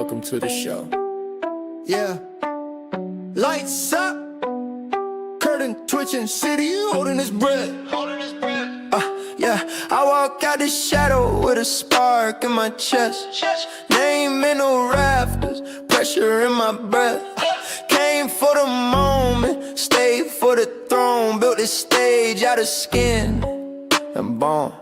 welcome to the show. Yeah. Lights up. Curtain twitching, city holding his breath. Yeah. I walk out the shadow with a spark in my chest. Name in the rafters, pressure in my breath. Came for the moment, stayed for the throne. Built this stage out of skin and bone.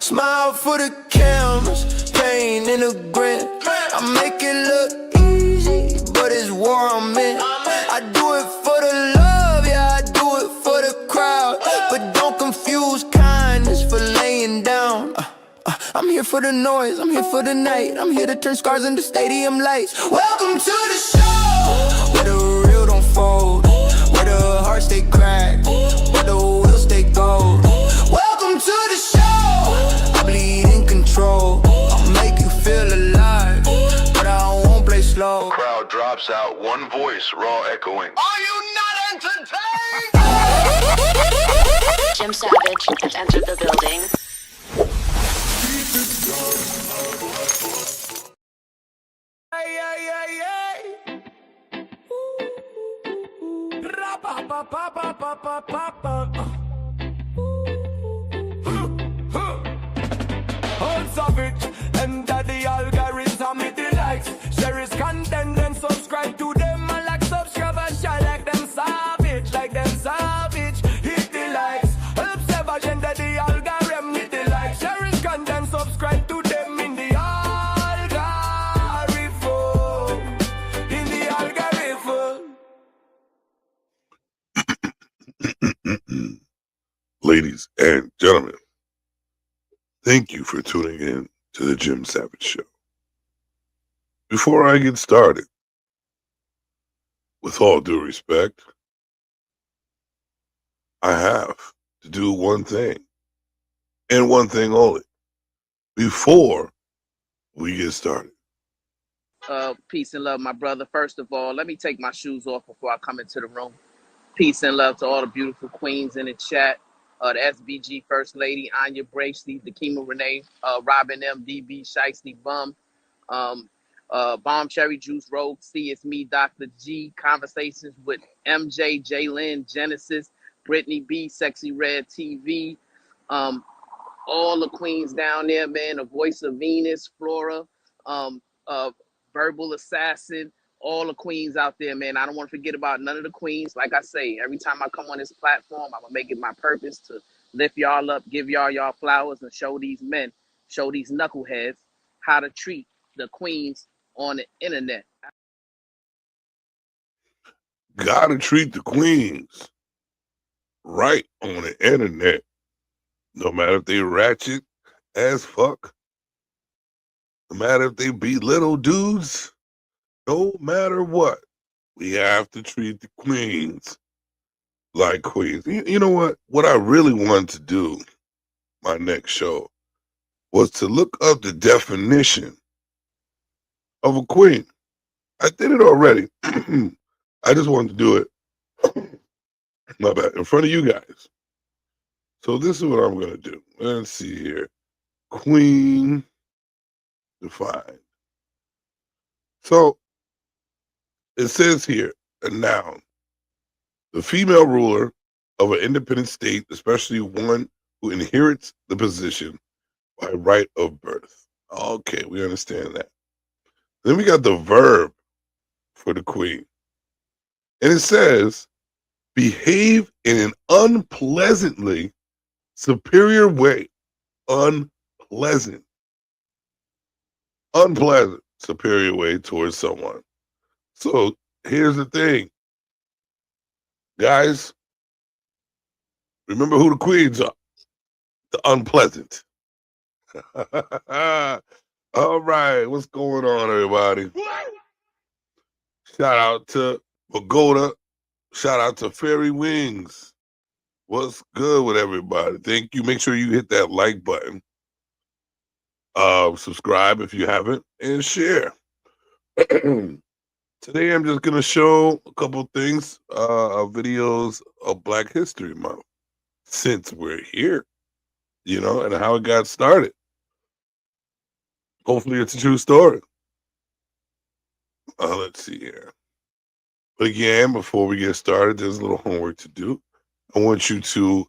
Smile for the cameras, pain in the grin. I make it look easy, but it's war I'm in. I do it for the love, yeah, I do it for the crowd. But don't confuse kindness for laying down. I'm here for the noise, I'm here for the night. I'm here to turn scars into stadium lights. Welcome to the show, where the real don't fold, where the hearts stay cracked, where the wheels stay gold. Welcome to the show, I bleed in control. I'll make you feel alive, but I won't play slow. Crowd drops out, one voice, raw echoing. Are you not entertained? Jim Savage has entered the building. Hold savage, enter the algorithm with the likes. Share his content, then subscribe to them. I like subscribe and share like them savage, like them savage. Hit the likes, help savage enter the algorithm with the likes. Share his content, subscribe to them in the algorithm. In the algorithm. Ladies and gentlemen, thank you for tuning in to the Jim Savage Show. Before I get started, with all due respect, I have to do one thing, and one thing only, before we get started. Peace and love, my brother. First of all, let me take my shoes off before I come into the room. Peace and love to all the beautiful queens in the chat. The SBG First Lady, Anya Bracey, Dakima Renee, Robin M, DB, Shiesty Bum, Bomb Cherry Juice, Rogue C, it's me, Dr. G, Conversations with MJ, Jalen, Genesis, Brittany B, Sexy Red TV, all the queens down there, man, the Voice of Venus, Flora, Verbal Assassin, all the queens out there, man. I don't want to forget about none of the queens. Like I say, every time I come on this platform, I'm going to make it my purpose to lift y'all up, give y'all flowers, and show these men, show these knuckleheads how to treat the queens on the internet. Gotta treat the queens right on the internet, no matter if they ratchet as fuck, no matter if they be little dudes. No matter what, we have to treat the queens like queens. You know what? What I really wanted to do, my next show, was to look up the definition of a queen. I did it already. I just wanted to do it, my bad, in front of you guys. So this is what I'm going to do. Let's see here. Queen defined. So, it says here, a noun, the female ruler of an independent state, especially one who inherits the position by right of birth. Okay, we understand that. Then we got the verb for the queen. And it says, behave in an unpleasantly superior way. Unpleasant, superior way towards someone. So here's the thing, guys. Remember who the queens are. The unpleasant. All right, what's going on, everybody? Shout out to Pagoda. Shout out to Fairy Wings. What's good with everybody? Thank you. Make sure you hit that like button. Subscribe if you haven't, and share. Today, I'm just going to show a couple things, videos of Black History Month, since we're here, you know, and how it got started. Hopefully, it's a true story. Let's see here. But again, before we get started, there's a little homework to do. I want you to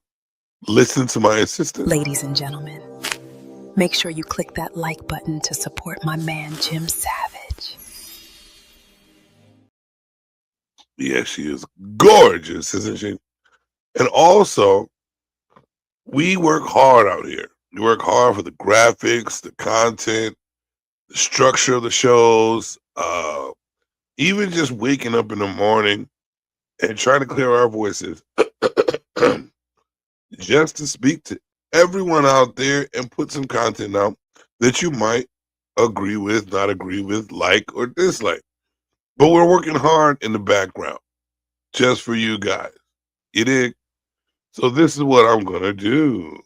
listen to my assistant. Ladies and gentlemen, make sure you click that like button to support my man, Jim Savage. Yeah, she is gorgeous, isn't she? And also, we work hard out here. We work hard for the graphics, the content, the structure of the shows, even just waking up in the morning and trying to clear our voices just to speak to everyone out there and put some content out that you might agree with, not agree with, like or dislike. But we're working hard in the background just for you guys. You dig? So this is what I'm going to do.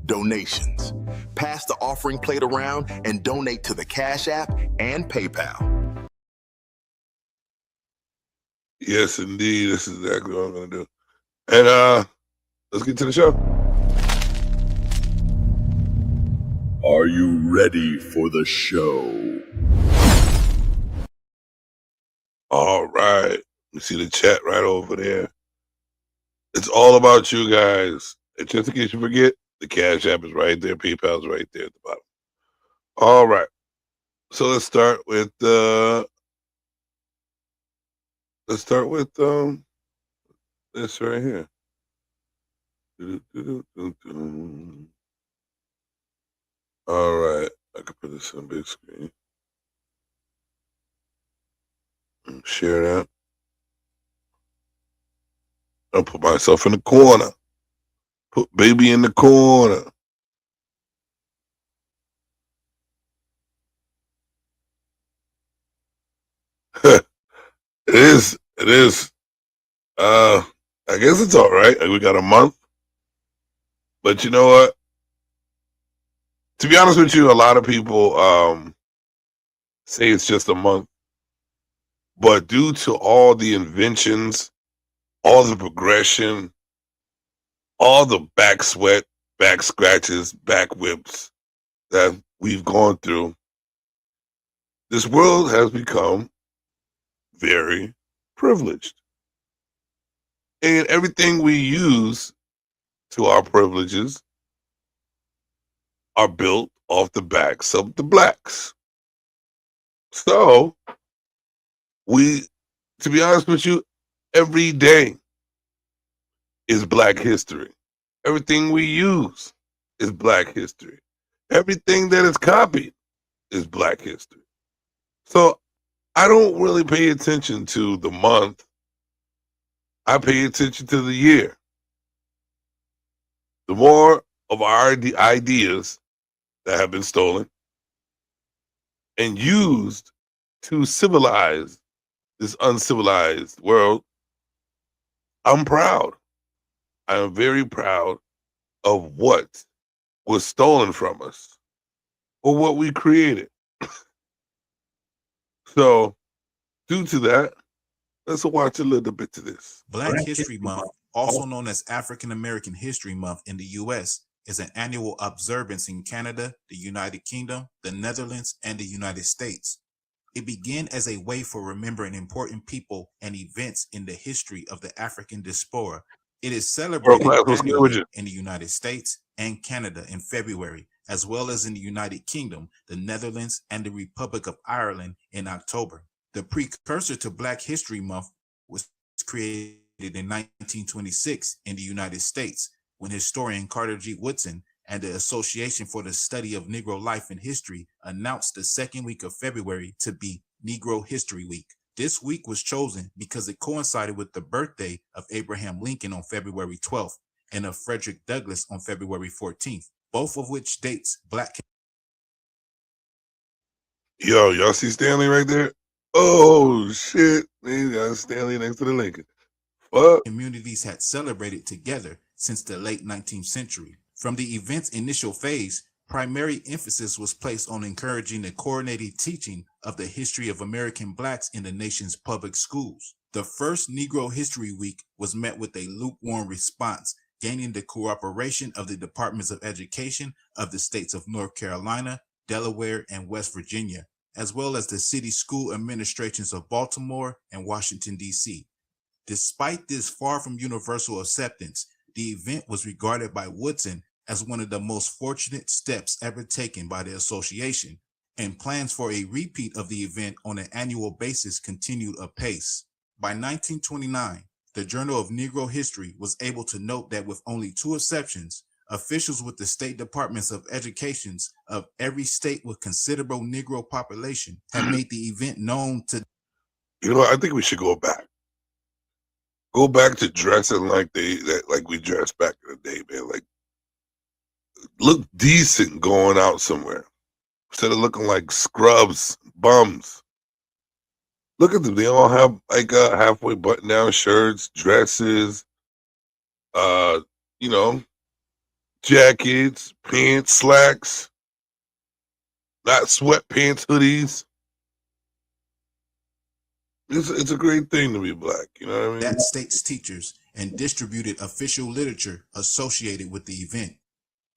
Donations. Pass the offering plate around and donate to the Cash App and PayPal. Yes, indeed. This is exactly what I'm going to do. And let's get to the show. Are you ready for the show? All right. You see the chat right over there. It's all about you guys. And just in case you forget, the Cash App is right there. PayPal is right there at the bottom. All right. So let's start with this right here. All right. I can put this on big screen. Share that. I'll put myself in the corner. Put baby in the corner. It is. I guess it's all right. We got a month. But you know what? To be honest with you, a lot of people say it's just a month. But due to all the inventions, all the progression, all the back sweat, back scratches, back whips that we've gone through, this world has become very privileged. And everything we use to our privileges are built off the backs of the blacks. So, to be honest with you, every day is Black history. Everything we use is Black history. Everything that is copied is Black history. So I don't really pay attention to the month. I pay attention to the year. The more of our ideas that have been stolen and used to civilize this uncivilized world, I'm proud. I am very proud of what was stolen from us or what we created. So, due to that, let's watch a little bit of this. Black History Month, also known as African American History Month in the U.S., is an annual observance in Canada, the United Kingdom, the Netherlands, and the United States. It began as a way for remembering important people and events in the history of the African diaspora. It is celebrated annually in the United States and Canada in February, as well as in the United Kingdom, the Netherlands, and the Republic of Ireland in October. The precursor to Black History Month was created in 1926 in the United States, when historian Carter G. Woodson and the Association for the Study of Negro Life and History announced the second week of February to be Negro History Week. This week was chosen because it coincided with the birthday of Abraham Lincoln on February 12th and of Frederick Douglass on February 14th, both of which dates Black. Yo, y'all see Stanley right there? Oh, shit. They got Stanley next to the Lincoln. What? Communities had celebrated together since the late 19th century. From the event's initial phase, primary emphasis was placed on encouraging the coordinated teaching of the history of American Blacks in the nation's public schools. The first Negro History Week was met with a lukewarm response, gaining the cooperation of the Departments of Education of the states of North Carolina, Delaware, and West Virginia, as well as the city school administrations of Baltimore and Washington, D.C. Despite this far from universal acceptance, the event was regarded by Woodson as one of the most fortunate steps ever taken by the association, and plans for a repeat of the event on an annual basis continued apace. By 1929, the Journal of Negro History was able to note that with only 2 exceptions, officials with the state departments of educations of every state with considerable Negro population had made the event known to. You know, I think we should go back. Go back to dressing like like we dressed back in the day, man. Like, look decent going out somewhere instead of looking like scrubs, bums. Look at them; they all have like halfway button-down shirts, dresses, you know, jackets, pants, slacks, not sweatpants, hoodies. It's a great thing to be black, you know what I mean? That state's teachers and distributed official literature associated with the event.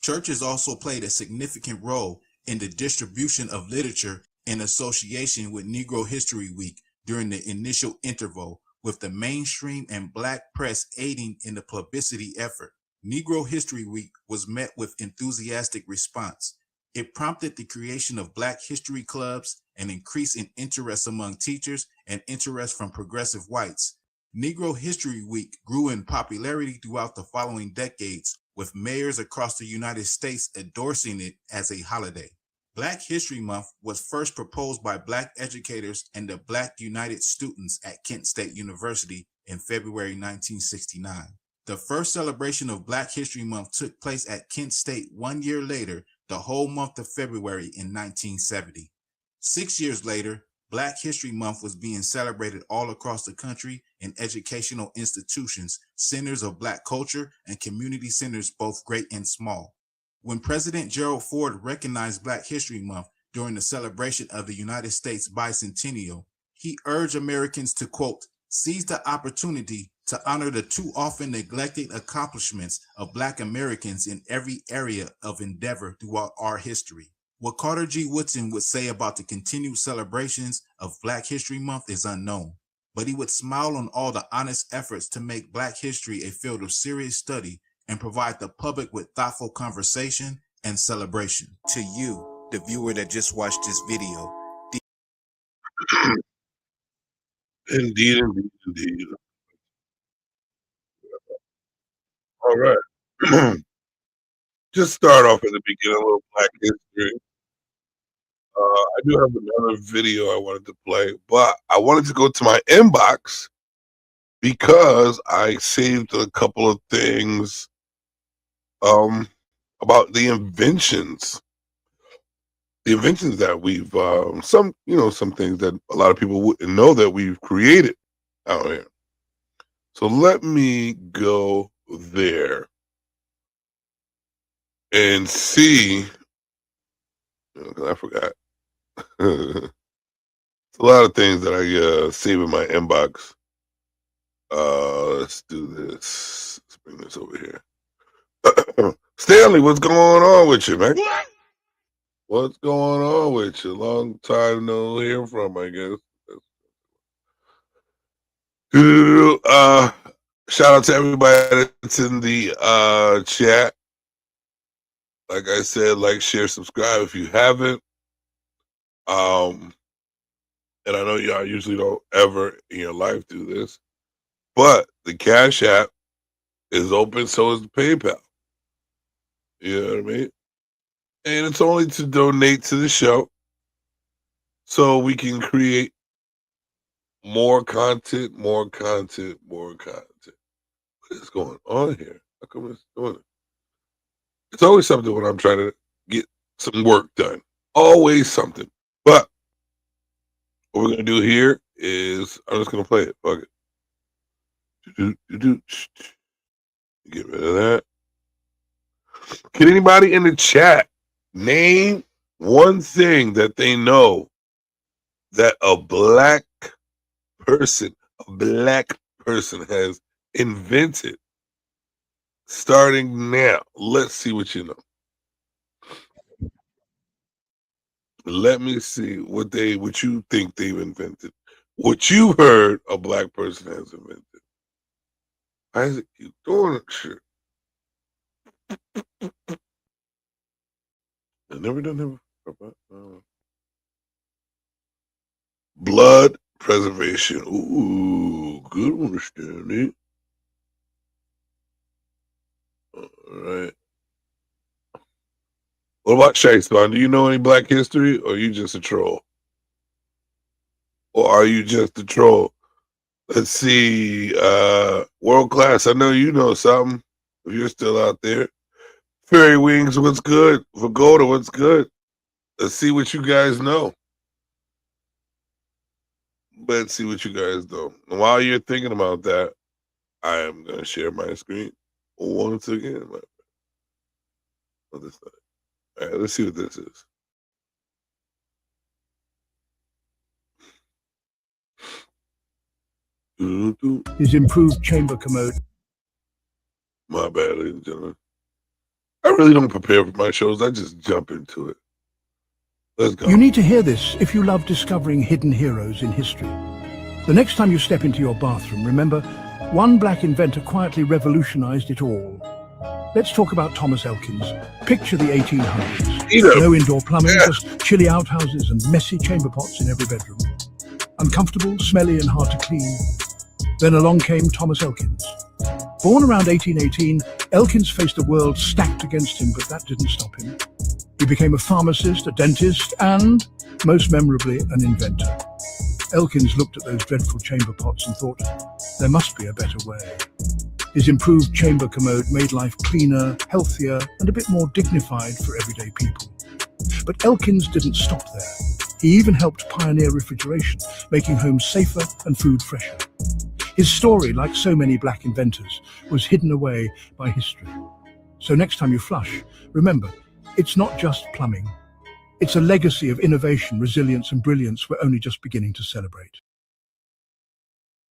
Churches also played a significant role in the distribution of literature in association with Negro History Week during the initial interval, with the mainstream and black press aiding in the publicity effort. Negro History Week was met with enthusiastic response. It prompted the creation of Black History Clubs, an increase in interest among teachers, and interest from progressive whites. Negro History Week grew in popularity throughout the following decades, with mayors across the United States endorsing it as a holiday. Black History Month was first proposed by Black educators and the Black United Students at Kent State University in February 1969. The first celebration of Black History Month took place at Kent State 1 year later, the whole month of February in 1970. 6 years later, Black History Month was being celebrated all across the country in educational institutions, centers of Black culture, and community centers both great and small. When President Gerald Ford recognized Black History Month during the celebration of the United States bicentennial, he urged Americans to, quote, seize the opportunity to honor the too often neglected accomplishments of Black Americans in every area of endeavor throughout our history. What Carter G. Woodson would say about the continued celebrations of Black History Month is unknown, but he would smile on all the honest efforts to make Black history a field of serious study and provide the public with thoughtful conversation and celebration. To you, the viewer that just watched this video. Indeed. All right. Just start off at the beginning, a little Black history. I do have another video I wanted to play, but I wanted to go to my inbox because I saved a couple of things about the inventions that we've some things that a lot of people wouldn't know that we've created out here. So let me go there and see. I forgot. It's a lot of things that I save in my inbox. Let's do this. Let's bring this over here. Stanley, what's going on with you, man? What's going on with you? Long time no hear from, I guess. Shout out to everybody that's in the chat. Like I said, like, share, subscribe if you haven't. And I know y'all usually don't ever in your life do this, but the Cash App is open, so is the PayPal. You know what I mean? And it's only to donate to the show so we can create more content. What is going on here? How come it's doing it? It's always something when I'm trying to get some work done. Always something. But what we're going to do here is I'm just going to play it. Fuck it. Get rid of that. Can anybody in the chat name one thing that they know that a black person has invented? Starting now. Let's see what you know. Let me see what you think they've invented. What you heard a black person has invented. Isaac, you doing it shit. I never done that. Blood preservation. Ooh, good one, Stanley. All right. What about Shakespeare? Do you know any black history, or are you just a troll? Or are you just a troll? Let's see. World class. I know you know something. If you're still out there. Fairy Wings, what's good? Vagoda, what's good? Let's see what you guys know. Let's see what you guys know. And while you're thinking about that, I am going to share my screen once again. On this side. All right, let's see what this is. His improved chamber commode. My bad, ladies and gentlemen. I really don't prepare for my shows. I just jump into it. Let's go. You need to hear this if you love discovering hidden heroes in history. The next time you step into your bathroom, remember, one black inventor quietly revolutionized it all. Let's talk about Thomas Elkins. Picture the 1800s. No indoor plumbing, just chilly outhouses and messy chamber pots in every bedroom. Uncomfortable, smelly and hard to clean. Then along came Thomas Elkins. Born around 1818, Elkins faced a world stacked against him, but that didn't stop him. He became a pharmacist, a dentist, and, most memorably, an inventor. Elkins looked at those dreadful chamber pots and thought, there must be a better way. His improved chamber commode made life cleaner, healthier, and a bit more dignified for everyday people. But Elkins didn't stop there. He even helped pioneer refrigeration, making homes safer and food fresher. His story, like so many black inventors, was hidden away by history. So next time you flush, remember, it's not just plumbing. It's a legacy of innovation, resilience, and brilliance we're only just beginning to celebrate.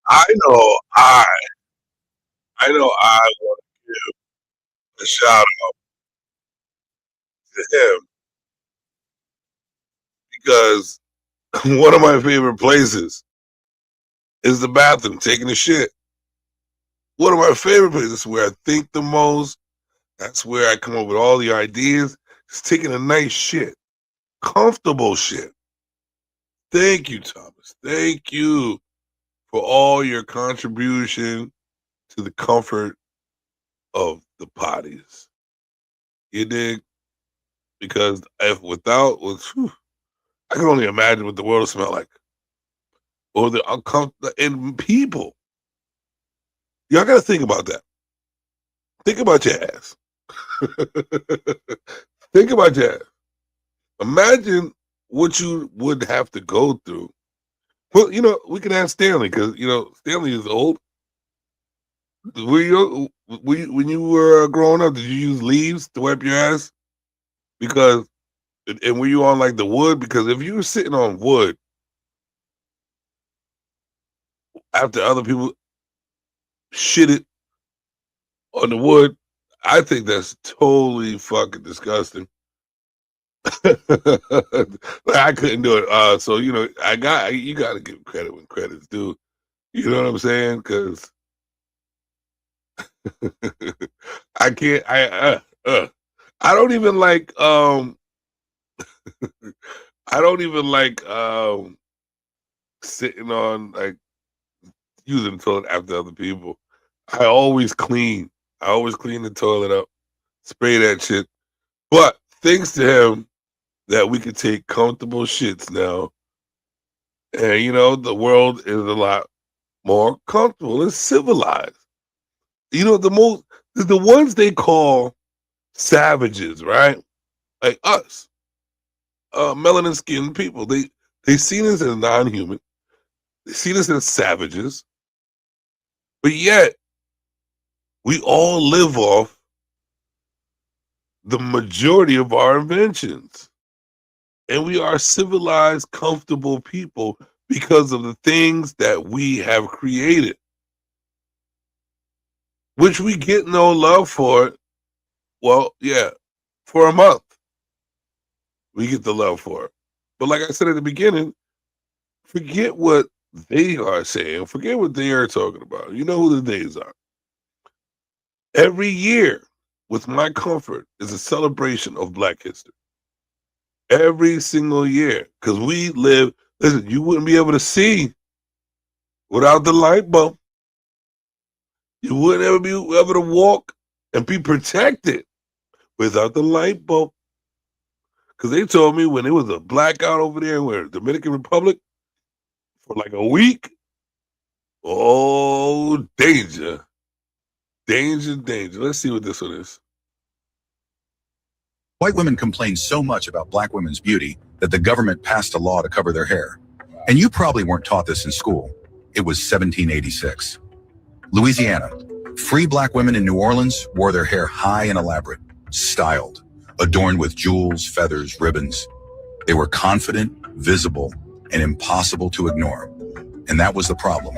I know I want to give a shout out to him because one of my favorite places is the bathroom, taking a shit. One of my favorite places where I think the most. That's where I come up with all the ideas. Just taking a nice shit. Comfortable shit. Thank you, Thomas. Thank you for all your contribution to the comfort of the potties. You dig? Because if without, I can only imagine what the world would smell like. Or the uncomfortable and people. Y'all gotta think about that. Think about your ass. Think about your ass. Imagine what you would have to go through. Well, we can ask Stanley because Stanley is old. When you were growing up, did you use leaves to wipe your ass? Because, and were you on like the wood? Because if you were sitting on wood after other people shitted on the wood, I think that's totally fucking disgusting. I couldn't do it. So you got to give credit when credit's due. You know what I'm saying? Because I can't. I don't even like. I don't even like sitting on like using the toilet after other people. I always clean. I always clean the toilet up, spray that shit. But thanks to him, that we can take comfortable shits now. And, the world is a lot more comfortable and civilized. The ones they call savages, right? Like us, melanin skinned people. They see us as non-human. They see us as savages. But yet, we all live off the majority of our inventions. And we are civilized, comfortable people because of the things that we have created. Which we get no love for. Well, yeah, for a month. We get the love for it. But like I said at the beginning, forget what they are saying. Forget what they are talking about. You know who the days are. Every year, with my comfort, is a celebration of Black history. Every single year. Because we live, listen, you wouldn't be able to see without the light bulb. You wouldn't ever be able to walk and be protected without the light bulb. Because they told me when it was a blackout over there in Dominican Republic for like a week, oh, danger. Danger, danger. Let's see what this one is. White women complained so much about Black women's beauty that the government passed a law to cover their hair. And you probably weren't taught this in school. It was 1786. Louisiana. Free Black women in New Orleans wore their hair high and elaborate, styled, adorned with jewels, feathers, ribbons. They were confident, visible, and impossible to ignore. And that was the problem.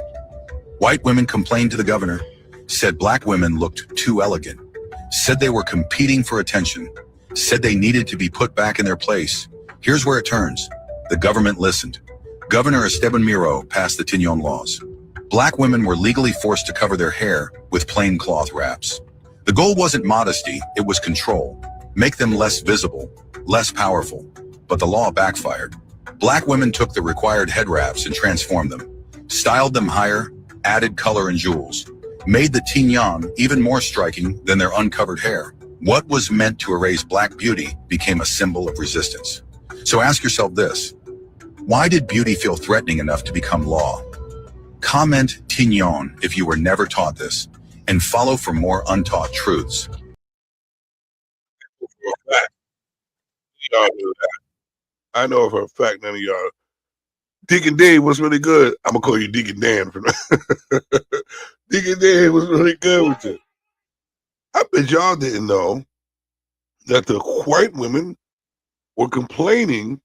White women complained to the governor, said Black women looked too elegant, said they were competing for attention, said they needed to be put back in their place. Here's where it turns. The government listened. Governor Esteban Miro passed the Tignon laws. Black women were legally forced to cover their hair with plain cloth wraps. The goal wasn't modesty, it was control. Make them less visible, less powerful. But the law backfired. Black women took the required head wraps and transformed them, styled them higher, added color and jewels, made the tignon even more striking than their uncovered hair. What was meant to erase Black beauty became a symbol of resistance. So ask yourself this: why did beauty feel threatening enough to become law? Comment Tignon if you were never taught this, and follow for more untaught truths. Y'all knew that. I know for a fact none of y'all. Deacon Dave was really good. I'm gonna call you Deacon Dan for now. Deacon Dave was really good with you. I bet y'all didn't know that the white women were complaining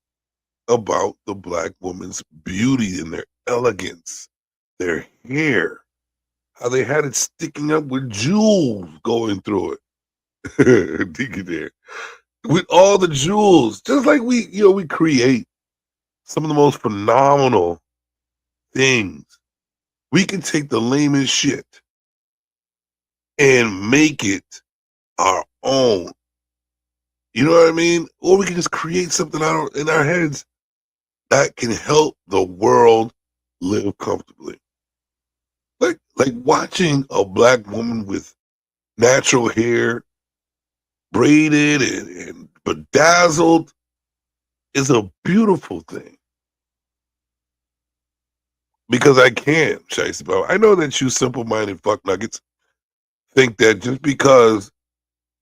about the Black woman's beauty and their elegance, their hair, how they had it sticking up with jewels going through it. Deacon Dan. With all the jewels, just like we create some of the most phenomenal things. We can take the lamest shit and make it our own. You know what I mean? Or we can just create something out in our heads that can help the world live comfortably. Like watching a Black woman with natural hair, braided and bedazzled, is a beautiful thing. Because I can, Shiesty. I know that you simple-minded fuck nuggets think that just because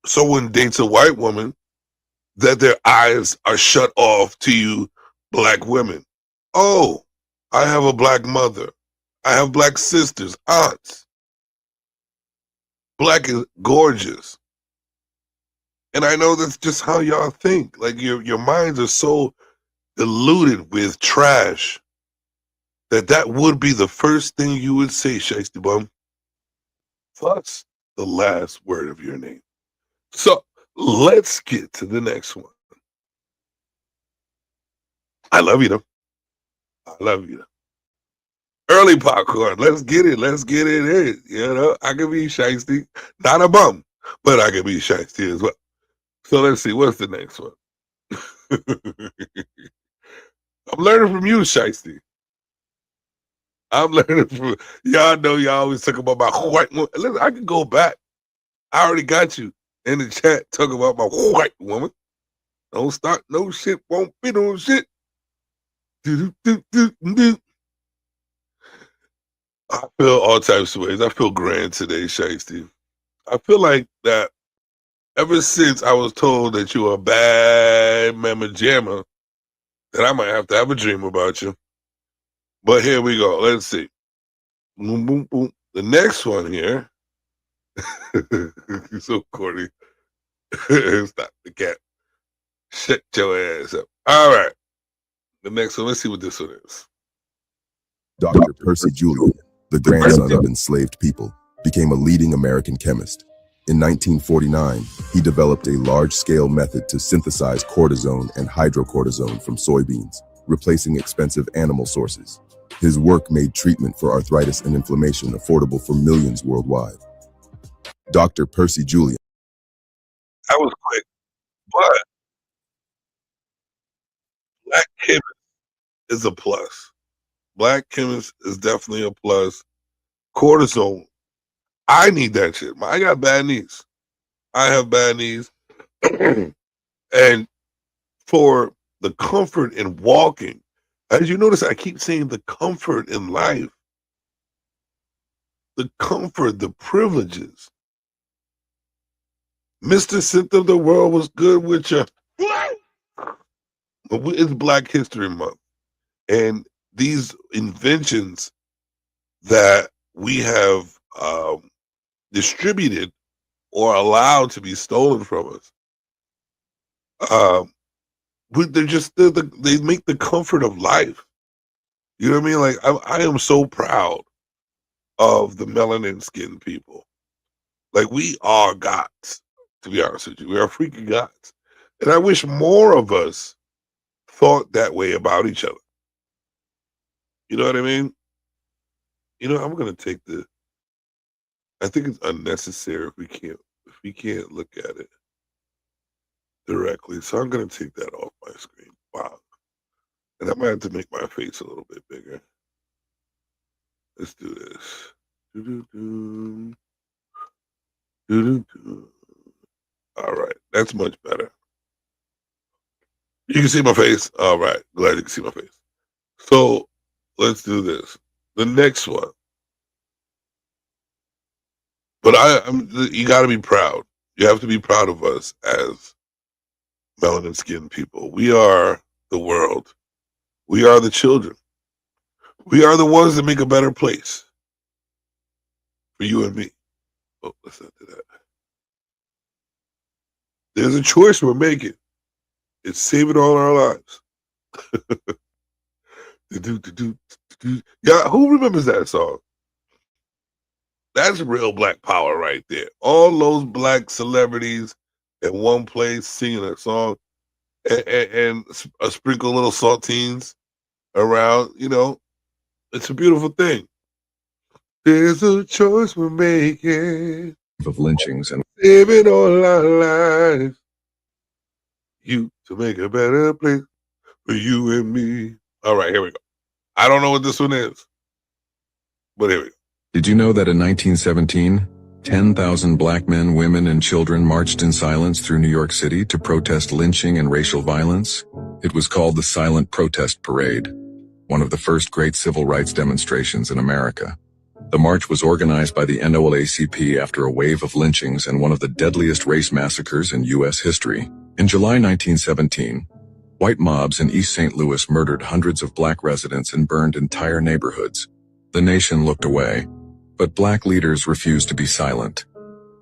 someone dates a white woman, that their eyes are shut off to you Black women. Oh, I have a Black mother. I have Black sisters, aunts. Black is gorgeous. And I know that's just how y'all think. Like your minds are so diluted with trash that would be the first thing you would say, Shiesty Bum. Plus the last word of your name. So let's get to the next one. I love you though. I love you though. Early popcorn. Let's get it. Let's get it in. You know, I can be Shiesty. Not a bum, but I can be Shiesty as well. So let's see, what's the next one? I'm learning from you, Shiesty. I'm learning from y'all. Know y'all always talk about my white woman. Listen, I can go back. I already got you in the chat talking about my white woman. Don't start no shit, won't fit on shit. I feel all types of ways. I feel grand today, Shiesty. I feel like that ever since I was told that you were a bad mamma jamma, that I might have to have a dream about you. But here we go. Let's see. Boom, boom, boom. The next one here. You're so corny. Stop the cat. Shut your ass up. All right. The next one. Let's see what this one is. Dr. Percy Julian, the grandson of enslaved people, became a leading American chemist. In 1949, he developed a large-scale method to synthesize cortisone and hydrocortisone from soybeans, replacing expensive animal sources. His work made treatment for arthritis and inflammation affordable for millions worldwide. Dr. Percy Julian. That was quick, but black chemist is a plus. Black chemist is definitely a plus. Cortisone, I need that shit. I got bad knees. I have bad knees. And for the comfort in walking, as you notice, I keep saying the comfort in life, the comfort, the privileges. Mr. Center of the World was good with you. It's Black History Month. And these inventions that we have distributed or allowed to be stolen from us, they make the comfort of life. You know what I mean? Like I am so proud of the melanin skinned people. Like we are gods, to be honest with you. We are freaking gods. And I wish more of us thought that way about each other. You know what I mean? You know, I'm gonna take I think it's unnecessary if we can't look at it directly. So I'm gonna take that off my screen. Wow. And I might have to make my face a little bit bigger. Let's do this. Do-do-do. Do-do-do. All right, that's much better. You can see my face. All right, glad you can see my face. So let's do this. The next one. But you got to be proud. You have to be proud of us as melanin skinned people. We are the world. We are the children. We are the ones that make a better place for you and me. Oh, let's not do that. There's a choice we're making. It's saving all our lives. Yeah, who remembers that song? That's real Black power right there. All those Black celebrities in one place singing a song and a sprinkle of little saltines around, you know, it's a beautiful thing. There's a choice we're making of lynchings and saving all our lives. You to make a better place for you and me. All right, here we go. I don't know what this one is, but here we go. Did you know that in 1917, 10,000 Black men, women, and children marched in silence through New York City to protest lynching and racial violence? It was called the Silent Protest Parade, one of the first great civil rights demonstrations in America. The march was organized by the NAACP after a wave of lynchings and one of the deadliest race massacres in U.S. history. In July 1917, white mobs in East St. Louis murdered hundreds of Black residents and burned entire neighborhoods. The nation looked away, but Black leaders refused to be silent.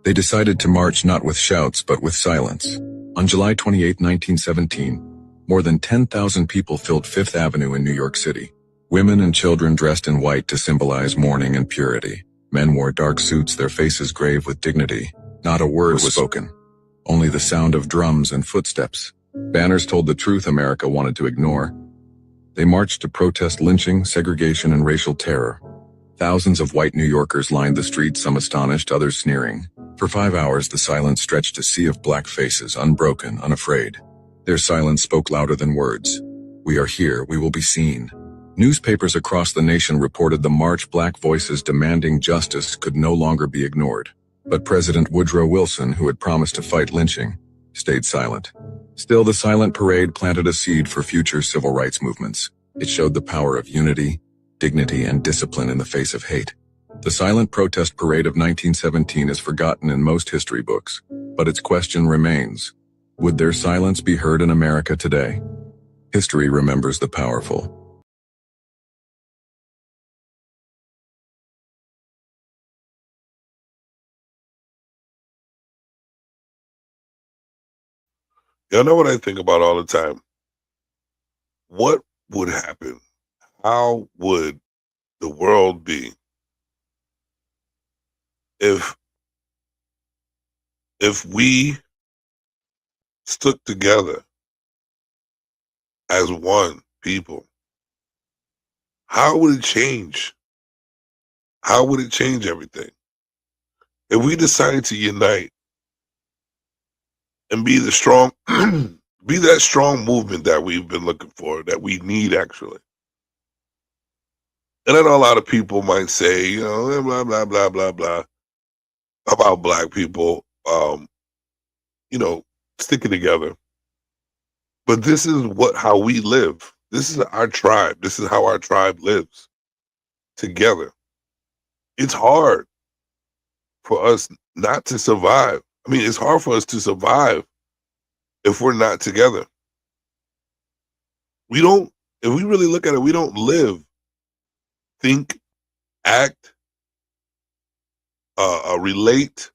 They decided to march not with shouts but with silence. On July 28, 1917, more than 10,000 people filled Fifth Avenue in New York City. Women and children dressed in white to symbolize mourning and purity. Men wore dark suits, their faces grave with dignity. Not a word was spoken. Only the sound of drums and footsteps. Banners told the truth America wanted to ignore. They marched to protest lynching, segregation, and racial terror. Thousands of white New Yorkers lined the streets, some astonished, others sneering. For 5 hours, the silence stretched a sea of Black faces, unbroken, unafraid. Their silence spoke louder than words. We are here, we will be seen. Newspapers across the nation reported the march. Black voices demanding justice could no longer be ignored. But President Woodrow Wilson, who had promised to fight lynching, stayed silent. Still, the silent parade planted a seed for future civil rights movements. It showed the power of unity, dignity, and discipline in the face of hate. The silent protest parade of 1917 is forgotten in most history books, but its question remains: would their silence be heard in America today? History remembers the powerful. Y'all know what I think about all the time? What would happen? How would the world be if if we stuck together as one people, how would it change? How would it change everything? If we decided to unite and be the strong, be that strong movement that we've been looking for, that we need actually. And I know a lot of people might say, you know, blah, blah, blah, blah, blah, about black people, you know, sticking together. But this is how we live. This is our tribe. This is how our tribe lives together. It's hard for us not to survive. I mean, it's hard for us to survive if we're not together. We don't, if we really look at it, we don't live, think, act, relate,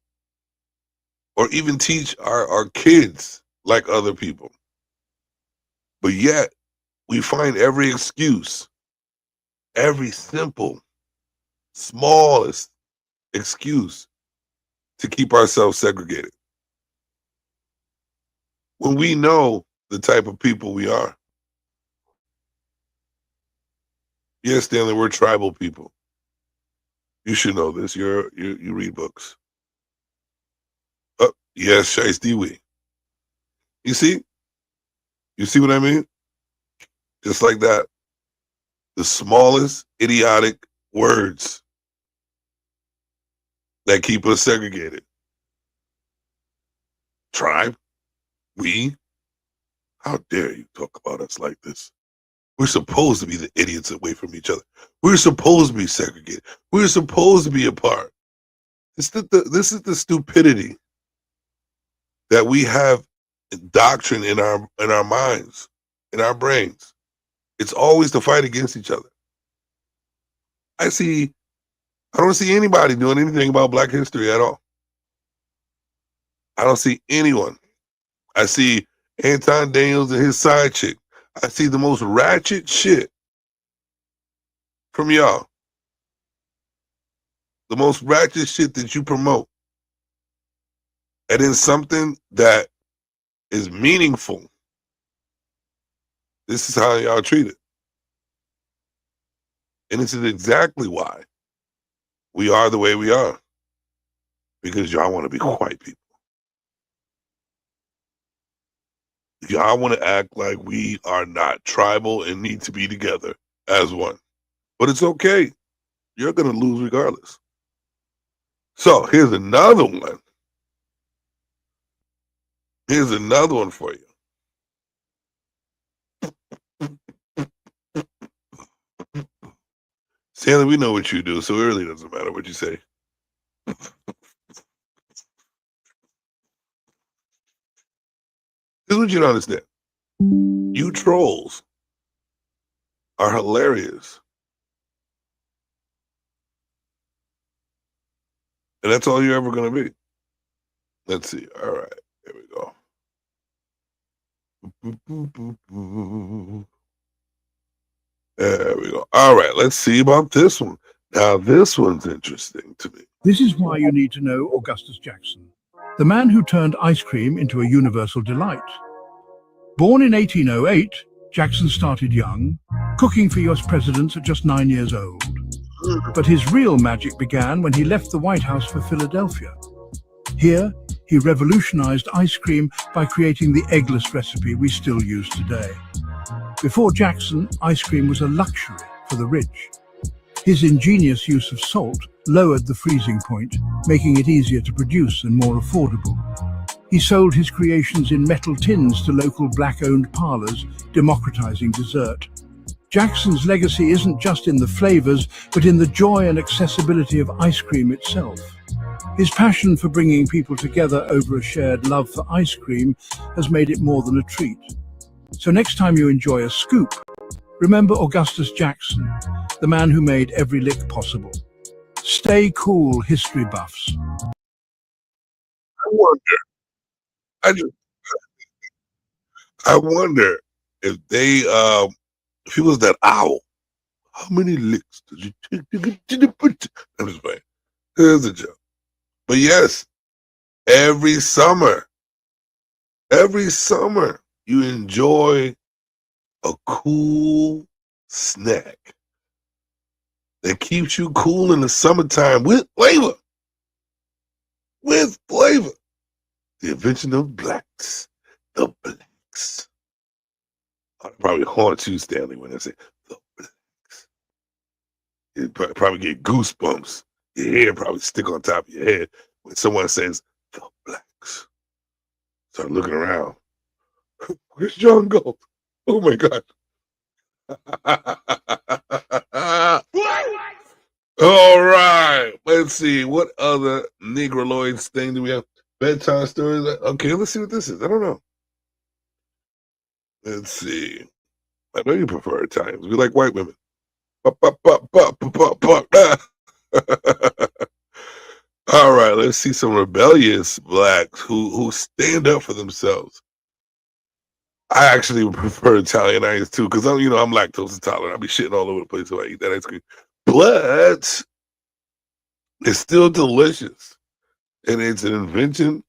or even teach our kids like other people. But yet, we find every excuse, every simple, smallest excuse to keep ourselves segregated. When we know the type of people we are. Yes, Stanley, we're tribal people. You should know this. You read books. Oh, yes, Shiesty we. You see? You see what I mean? Just like that. The smallest idiotic words that keep us segregated. Tribe, we, how dare you talk about us like this? We're supposed to be the idiots away from each other. We're supposed to be segregated. We're supposed to be apart. This is the stupidity that we have doctrine in our minds, in our brains. It's always to fight against each other. I don't see anybody doing anything about Black history at all. I don't see anyone. I see Anton Daniels and his side chick. I see the most ratchet shit from y'all. The most ratchet shit that you promote. And then something that is meaningful. This is how y'all treat it. And this is exactly why we are the way we are. Because y'all want to be white people. Y'all want to act like we are not tribal and need to be together as one. But it's okay. You're going to lose regardless. So here's another one. Here's another one for you. Stanley, we know what you do, so it really doesn't matter what you say. Here's what you don't understand. You trolls are hilarious. And that's all you're ever going to be. Let's see. All right. Here we go. There we go. All right. Let's see about this one. Now, this one's interesting to me. This is why you need to know Augustus Jackson, the man who turned ice cream into a universal delight. Born in 1808, Jackson started young, cooking for US presidents at just 9 years old. But his real magic began when he left the White House for Philadelphia. Here, he revolutionized ice cream by creating the eggless recipe we still use today. Before Jackson, ice cream was a luxury for the rich. His ingenious use of salt lowered the freezing point, making it easier to produce and more affordable. He sold his creations in metal tins to local black-owned parlors, democratizing dessert. Jackson's legacy isn't just in the flavors, but in the joy and accessibility of ice cream itself. His passion for bringing people together over a shared love for ice cream has made it more than a treat. So next time you enjoy a scoop, remember Augustus Jackson, the man who made every lick possible. Stay cool, history buffs. I wonder if they, if he was that owl, how many licks did you take to get to the put? I'm just playing. Here's a joke. But yes, every summer. Every summer, you enjoy a cool snack that keeps you cool in the summertime with flavor. With flavor. The invention of blacks. The blacks. I'll probably haunt you, Stanley, when I say the blacks. You probably get goosebumps. Your hair probably stick on top of your head when someone says the blacks. Start looking around. Where's John Gold? Oh my God. All right. Let's see. What other Negroloids thing do we have? Bedtime stories. Okay, let's see what this is. I don't know. Let's see. I know you prefer Italians. We like white women. All right, let's see some rebellious blacks who stand up for themselves. I actually prefer Italian ice too, because I'm lactose intolerant. I'll be shitting all over the place if I eat that ice cream. But it's still delicious. And it's an invention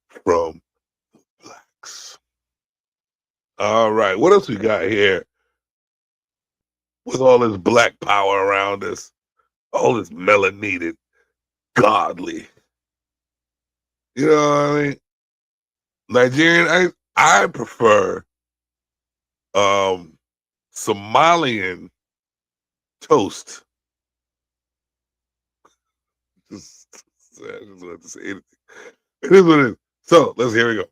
from the blacks. All right, what else we got here? With all this black power around us, all this melanated, godly. You know what I mean? Nigerian, I prefer Somalian toast. I just don't have to say anything. It is what it is. So here we go.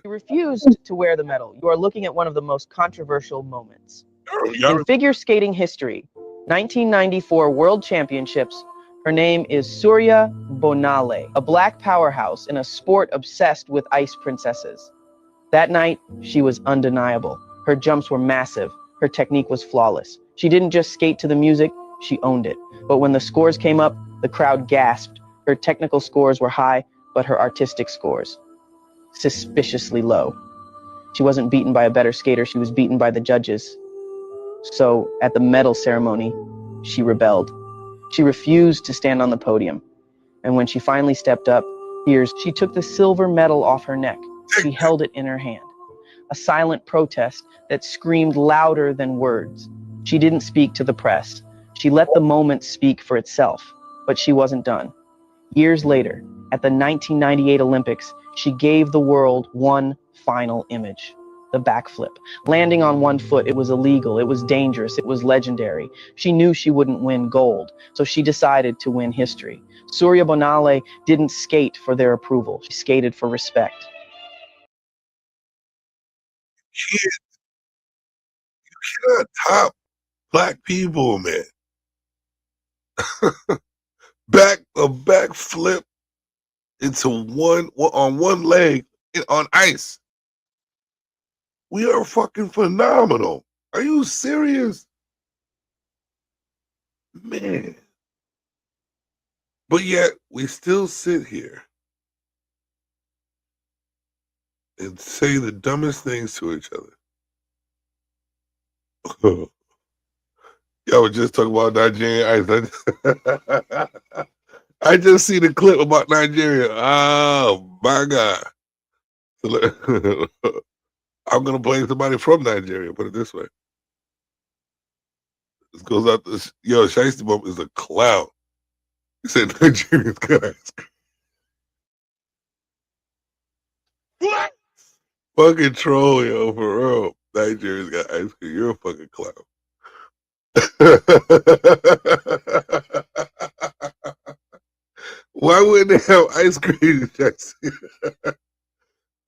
You refused to wear the medal. You are looking at one of the most controversial moments. In figure skating history, 1994 World Championships, her name is Surya Bonale, a black powerhouse in a sport obsessed with ice princesses. That night, she was undeniable. Her jumps were massive. Her technique was flawless. She didn't just skate to the music, she owned it. But when the scores came up, the crowd gasped. Her technical scores were high, but her artistic scores suspiciously low. She wasn't beaten by a better skater, she was beaten by the judges. So at the medal ceremony, she rebelled. She refused to stand on the podium. And when she finally stepped up, she took the silver medal off her neck. She held it in her hand. A silent protest that screamed louder than words. She didn't speak to the press. She let the moment speak for itself, but she wasn't done. Years later, at the 1998 Olympics, she gave the world one final image, the backflip. Landing on one foot, it was illegal, it was dangerous, it was legendary. She knew she wouldn't win gold, so she decided to win history. Surya Bonale didn't skate for their approval, she skated for respect. You cannot top black people, man. A backflip into on one leg on ice. We are fucking phenomenal. Are you serious? Man. But yet we still sit here and say the dumbest things to each other. Y'all were just talking about Nigerian ice. I just see the clip about Nigeria. Oh my God. I'm gonna blame somebody from Nigeria, put it this way. This goes out to Shiesty Bump is a clown. He said Nigerians got ice cream. What? Fucking troll, yo, for real. Nigerians got ice cream. You're a fucking clown. Why wouldn't they have ice cream, Jackson?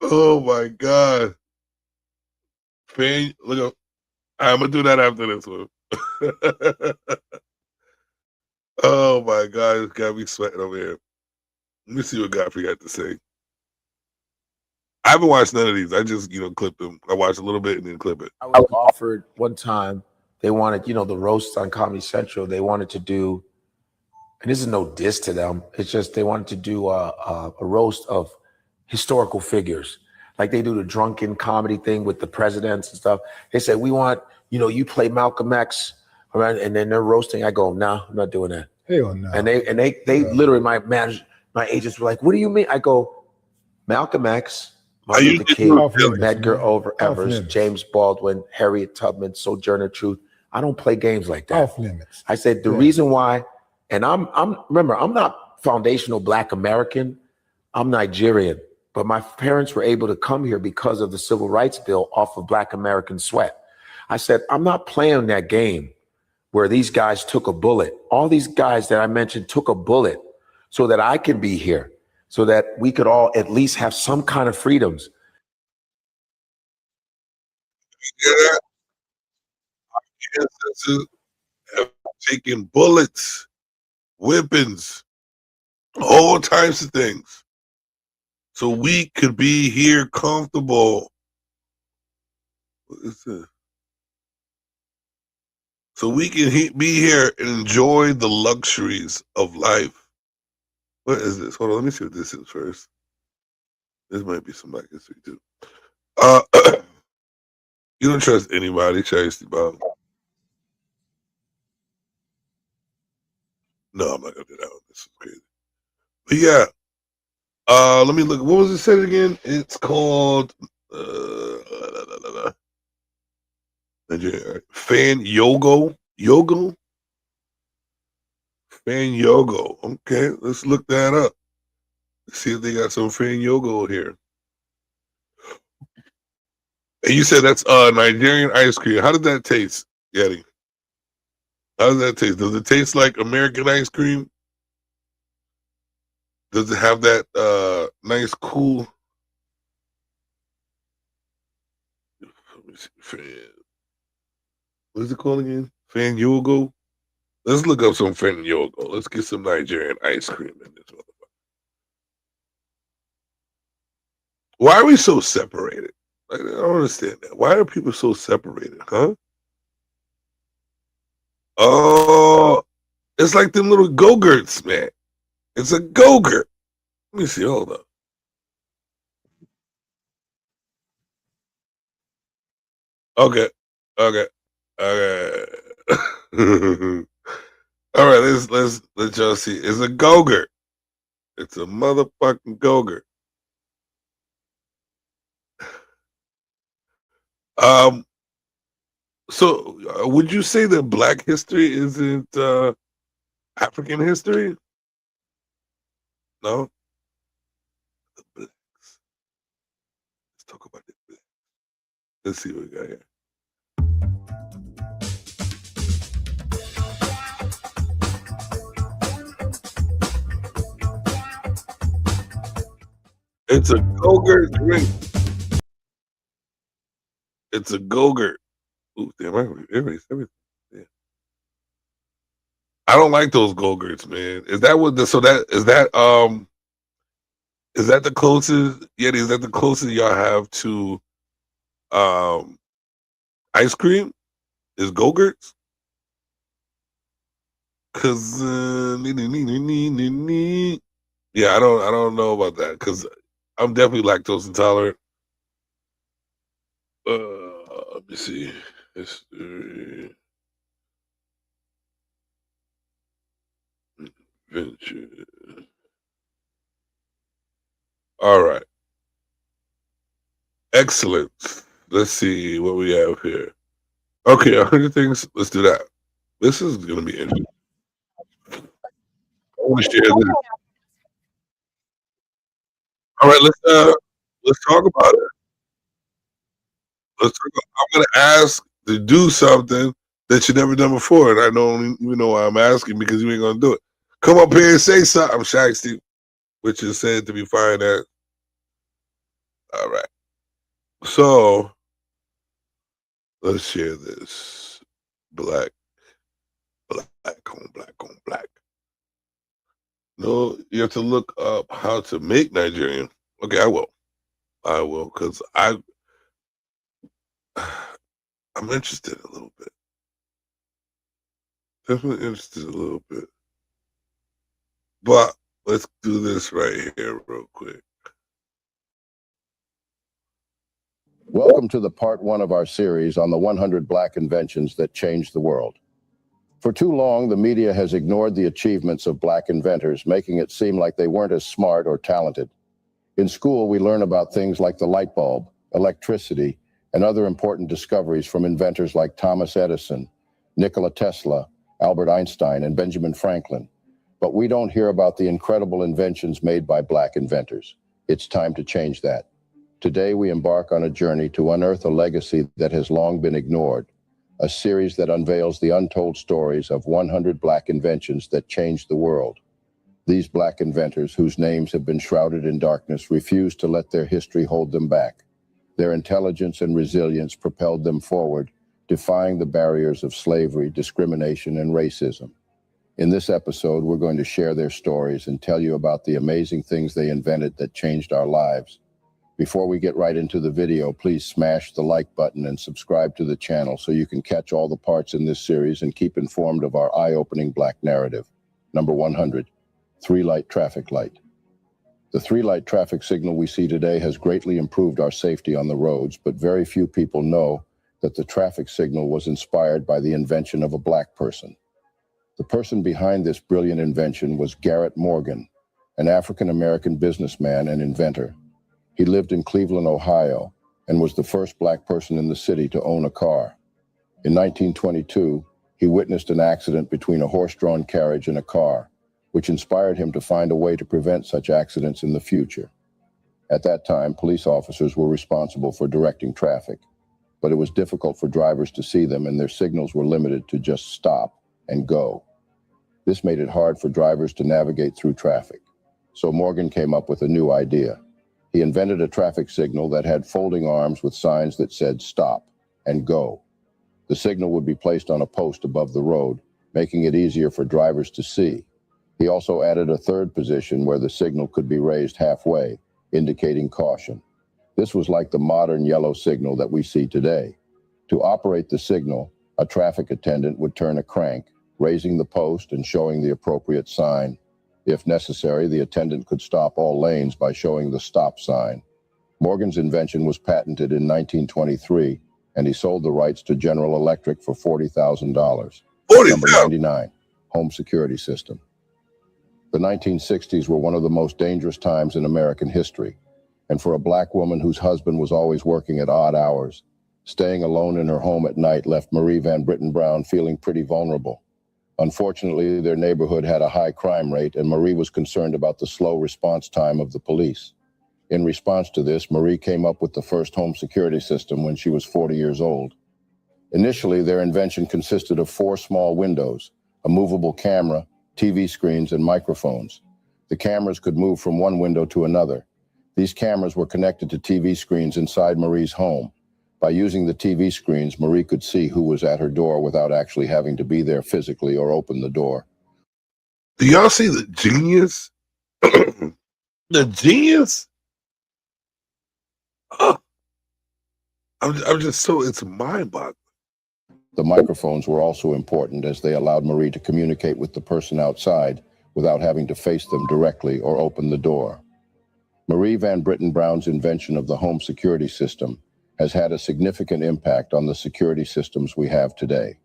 Oh my God. Look up. I'm gonna do that after this one. Oh my God, it's got me sweating over here. Let me see what Godfrey got to say. I haven't watched none of these. I just, clipped them. I watched a little bit and then clip it. I was offered one time, they wanted, the roast on Comedy Central. They wanted to do, and this is no diss to them. It's just they wanted to do a roast of historical figures. Like they do the drunken comedy thing with the presidents and stuff. They said, we want, you play Malcolm X, right? And then they're roasting. I go, no, I'm not doing that. Hell no. And they literally, my manager, My agents were like, "What do you mean?" I go, "Malcolm X, Are Martin you Luther getting King, feelings? Medgar Off Evers, limits. James Baldwin, Harriet Tubman, Sojourner Truth. I don't play games like that." Off limits. I said the Yeah. reason why, and remember, I'm not foundational Black American. I'm Nigerian, but my parents were able to come here because of the Civil Rights Bill off of Black American sweat. I said, I'm not playing that game where these guys took a bullet. All these guys that I mentioned took a bullet so that I could be here, so that we could all at least have some kind of freedoms. Yeah, our ancestors have taken bullets, whippings, all types of things, so we could be here comfortable. What is this? So we can be here and enjoy the luxuries of life. What is this? Hold on, let me see what this is first. This might be some Black history too. You don't trust anybody, Chastity Bob. No, I'm not gonna do that one. This is crazy. But yeah, let me look. What was it said again? It's called Fan Yogo. Yogo? Fan Yogo. Okay, let's look that up. Let's see if they got some Fan Yogo here. And you said that's Nigerian ice cream. How did that taste, Yeti? How does that taste? Does it taste like American ice cream? Does it have that nice, cool? Let me see. What is it called again? Fan Yogo? Let's look up some Fan Yogo. Let's get some Nigerian ice cream in this motherfucker. Why are we so separated? I don't understand that. Why are people so separated, huh? Oh, it's like them little Go-Gurts, man. It's a Go-Gurt. Let me see. Hold up. Okay. All right, let y'all see. It's a Go-Gurt. It's a motherfucking Go-Gurt. So would you say that Black history isn't African history? No. The Blacks. Let's talk about the Blacks. Let's see what we got here. It's a Go-Gurt drink. It's a Go-Gurt. Ooh, damn, I erased everything. Yeah. I don't like those Go-Gurts, man. Is that what the is that the closest? Yeti, is that the closest y'all have to ice cream? Is Go-Gurts? Cause yeah, I don't know about that because I'm definitely lactose intolerant. Let me see. History. Adventure. All right. Excellent. Let's see what we have here. Okay, 100 things. Let's do that. This is going to be interesting. I want to share this. All right, let's talk about it. I'm going to ask to do something that you never done before, and I don't even know why I'm asking because you ain't going to do it. Come up here and say something, Shaxty, which is said to be fine at. All right. So let's share this. Black on black. No, you have to look up how to make Nigerian. Okay, I will because I'm interested a little bit. Definitely interested a little bit. But let's do this right here real quick. Welcome to the part one of our series on the 100 Black inventions that changed the world. For too long, the media has ignored the achievements of Black inventors, making it seem like they weren't as smart or talented. In school, we learn about things like the light bulb, electricity, and other important discoveries from inventors like Thomas Edison, Nikola Tesla, Albert Einstein, and Benjamin Franklin. But we don't hear about the incredible inventions made by Black inventors. It's time to change that. Today, we embark on a journey to unearth a legacy that has long been ignored, a series that unveils the untold stories of 100 Black inventions that changed the world. These Black inventors, whose names have been shrouded in darkness, refuse to let their history hold them back. Their intelligence and resilience propelled them forward, defying the barriers of slavery, discrimination, and racism. In this episode, we're going to share their stories and tell you about the amazing things they invented that changed our lives. Before we get right into the video, please smash the like button and subscribe to the channel so you can catch all the parts in this series and keep informed of our eye-opening Black narrative. Number 100, 3-light traffic light. The 3-light traffic signal we see today has greatly improved our safety on the roads, but very few people know that the traffic signal was inspired by the invention of a Black person. The person behind this brilliant invention was Garrett Morgan, an African-American businessman and inventor. He lived in Cleveland, Ohio, and was the first Black person in the city to own a car. In 1922, he witnessed an accident between a horse-drawn carriage and a car, which inspired him to find a way to prevent such accidents in the future. At that time, police officers were responsible for directing traffic, but it was difficult for drivers to see them, and their signals were limited to just stop and go. This made it hard for drivers to navigate through traffic. So Morgan came up with a new idea. He invented a traffic signal that had folding arms with signs that said stop and go. The signal would be placed on a post above the road, making it easier for drivers to see. He also added a third position where the signal could be raised halfway, indicating caution. This was like the modern yellow signal that we see today. To operate the signal, a traffic attendant would turn a crank, raising the post and showing the appropriate sign. If necessary, the attendant could stop all lanes by showing the stop sign. Morgan's invention was patented in 1923, and he sold the rights to General Electric for $40,000. Number 99, home security system. The 1960s were one of the most dangerous times in American history, and for a Black woman whose husband was always working at odd hours, staying alone in her home at night left Marie Van Britten Brown feeling pretty vulnerable. Unfortunately, their neighborhood had a high crime rate, and Marie was concerned about the slow response time of the police. In response to this, Marie came up with the first home security system when she was 40 years old. Initially, their invention consisted of 4 small windows, a movable camera, TV screens, and microphones. The cameras could move from one window to another. These cameras were connected to TV screens inside Marie's home. By using the TV screens, Marie could see who was at her door without actually having to be there physically or open the door. Do y'all see the genius? The genius? Oh, I'm just so, it's mind-boggling. The microphones were also important as they allowed Marie to communicate with the person outside without having to face them directly or open the door. Marie Van Britten Brown's invention of the home security system has had a significant impact on the security systems we have today.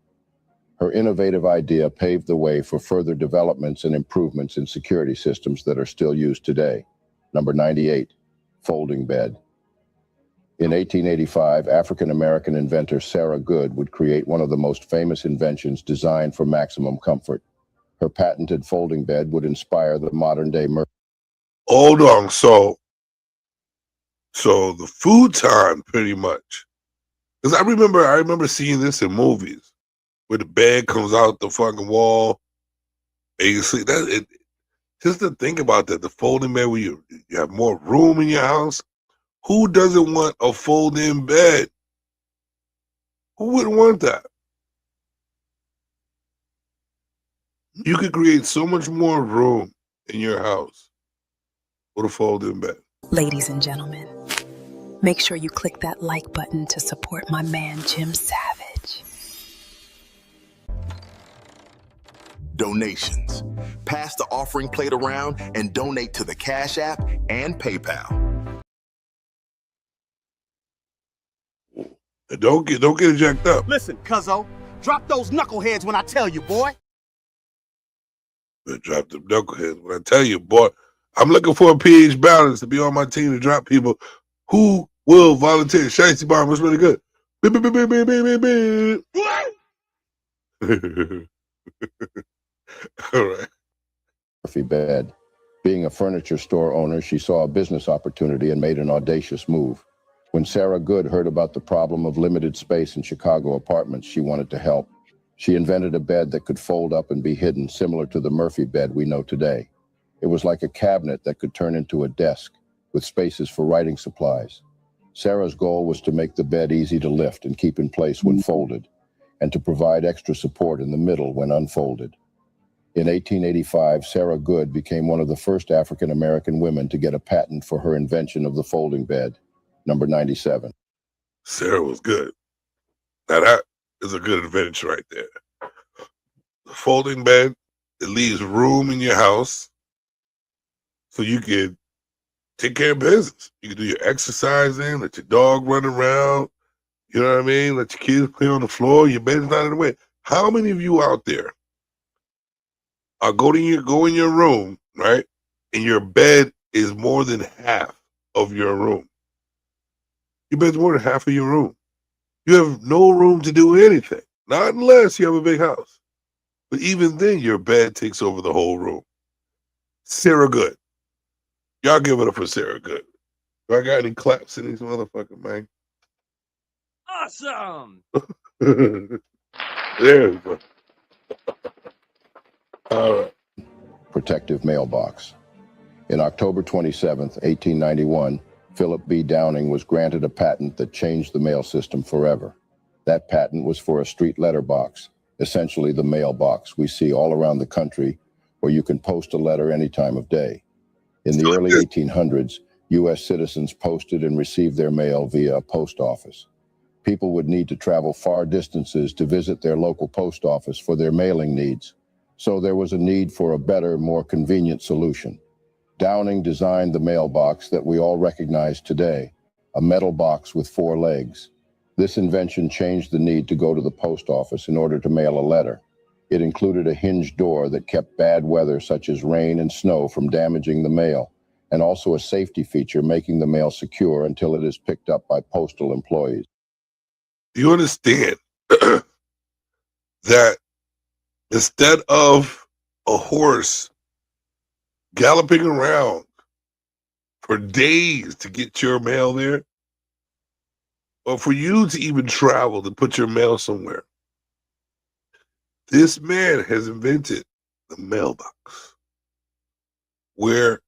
Her innovative idea paved the way for further developments and improvements in security systems that are still used today. Number 98, folding bed. In 1885, African-American inventor Sarah Good would create one of the most famous inventions designed for maximum comfort. Her patented folding bed would inspire the modern-day Hold on, so the futon, pretty much. Because I remember seeing this in movies where the bed comes out the fucking wall. And you see that just to think about that, the folding bed where you have more room in your house. Who doesn't want a fold-in bed? Who wouldn't want that? You could create so much more room in your house with a fold-in bed. Ladies and gentlemen, make sure you click that like button to support my man, Jim Savage. Donations. Pass the offering plate around and donate to the Cash App and PayPal. Don't get jacked up. Listen, cuzzo, Drop those knuckleheads when I tell you, boy. Better drop them knuckleheads when I tell you, boy. I'm looking for a pH balance to be on my team to drop people who will volunteer. Shiesty Bomb was really good. Beep, beep, beep, beep, beep, beep, beep. All right. Murphy bed. Being a furniture store owner, she saw a business opportunity and made an audacious move. When Sarah Good heard about the problem of limited space in Chicago apartments, she wanted to help. She invented a bed that could fold up and be hidden, similar to the Murphy bed we know today. It was like a cabinet that could turn into a desk, with spaces for writing supplies. Sarah's goal was to make the bed easy to lift and keep in place when folded, and to provide extra support in the middle when unfolded. In 1885, Sarah Good became one of the first African-American women to get a patent for her invention of the folding bed, number 97. Sarah was good. Now that is a good invention right there. The folding bed, it leaves room in your house so you can take care of business. You can do your exercising, let your dog run around, you know what I mean? Let your kids play on the floor, your bed's not in the way. How many of you out there are go in your room, right? And your bed is more than half of your room. Your bed's more than half of your room. You have no room to do anything, not unless you have a big house. But even then, your bed takes over the whole room. Sarah Good. Y'all give it up for Sarah Good. Do I got any claps in these motherfuckers, man? Awesome. There we go. All right. Protective mailbox. In October 27, 1891, Philip B. Downing was granted a patent that changed the mail system forever. That patent was for a street letterbox, essentially the mailbox we see all around the country, where you can post a letter any time of day. In the early 1800s, U.S. citizens posted and received their mail via a post office. People would need to travel far distances to visit their local post office for their mailing needs, so there was a need for a better, more convenient solution. Downing designed the mailbox that we all recognize today, a metal box with 4 legs. This invention changed the need to go to the post office in order to mail a letter. It included a hinged door that kept bad weather such as rain and snow from damaging the mail, and also a safety feature making the mail secure until it is picked up by postal employees. Do you understand that instead of a horse galloping around for days to get your mail there, or for you to even travel to put your mail somewhere, this man has invented the mailbox, where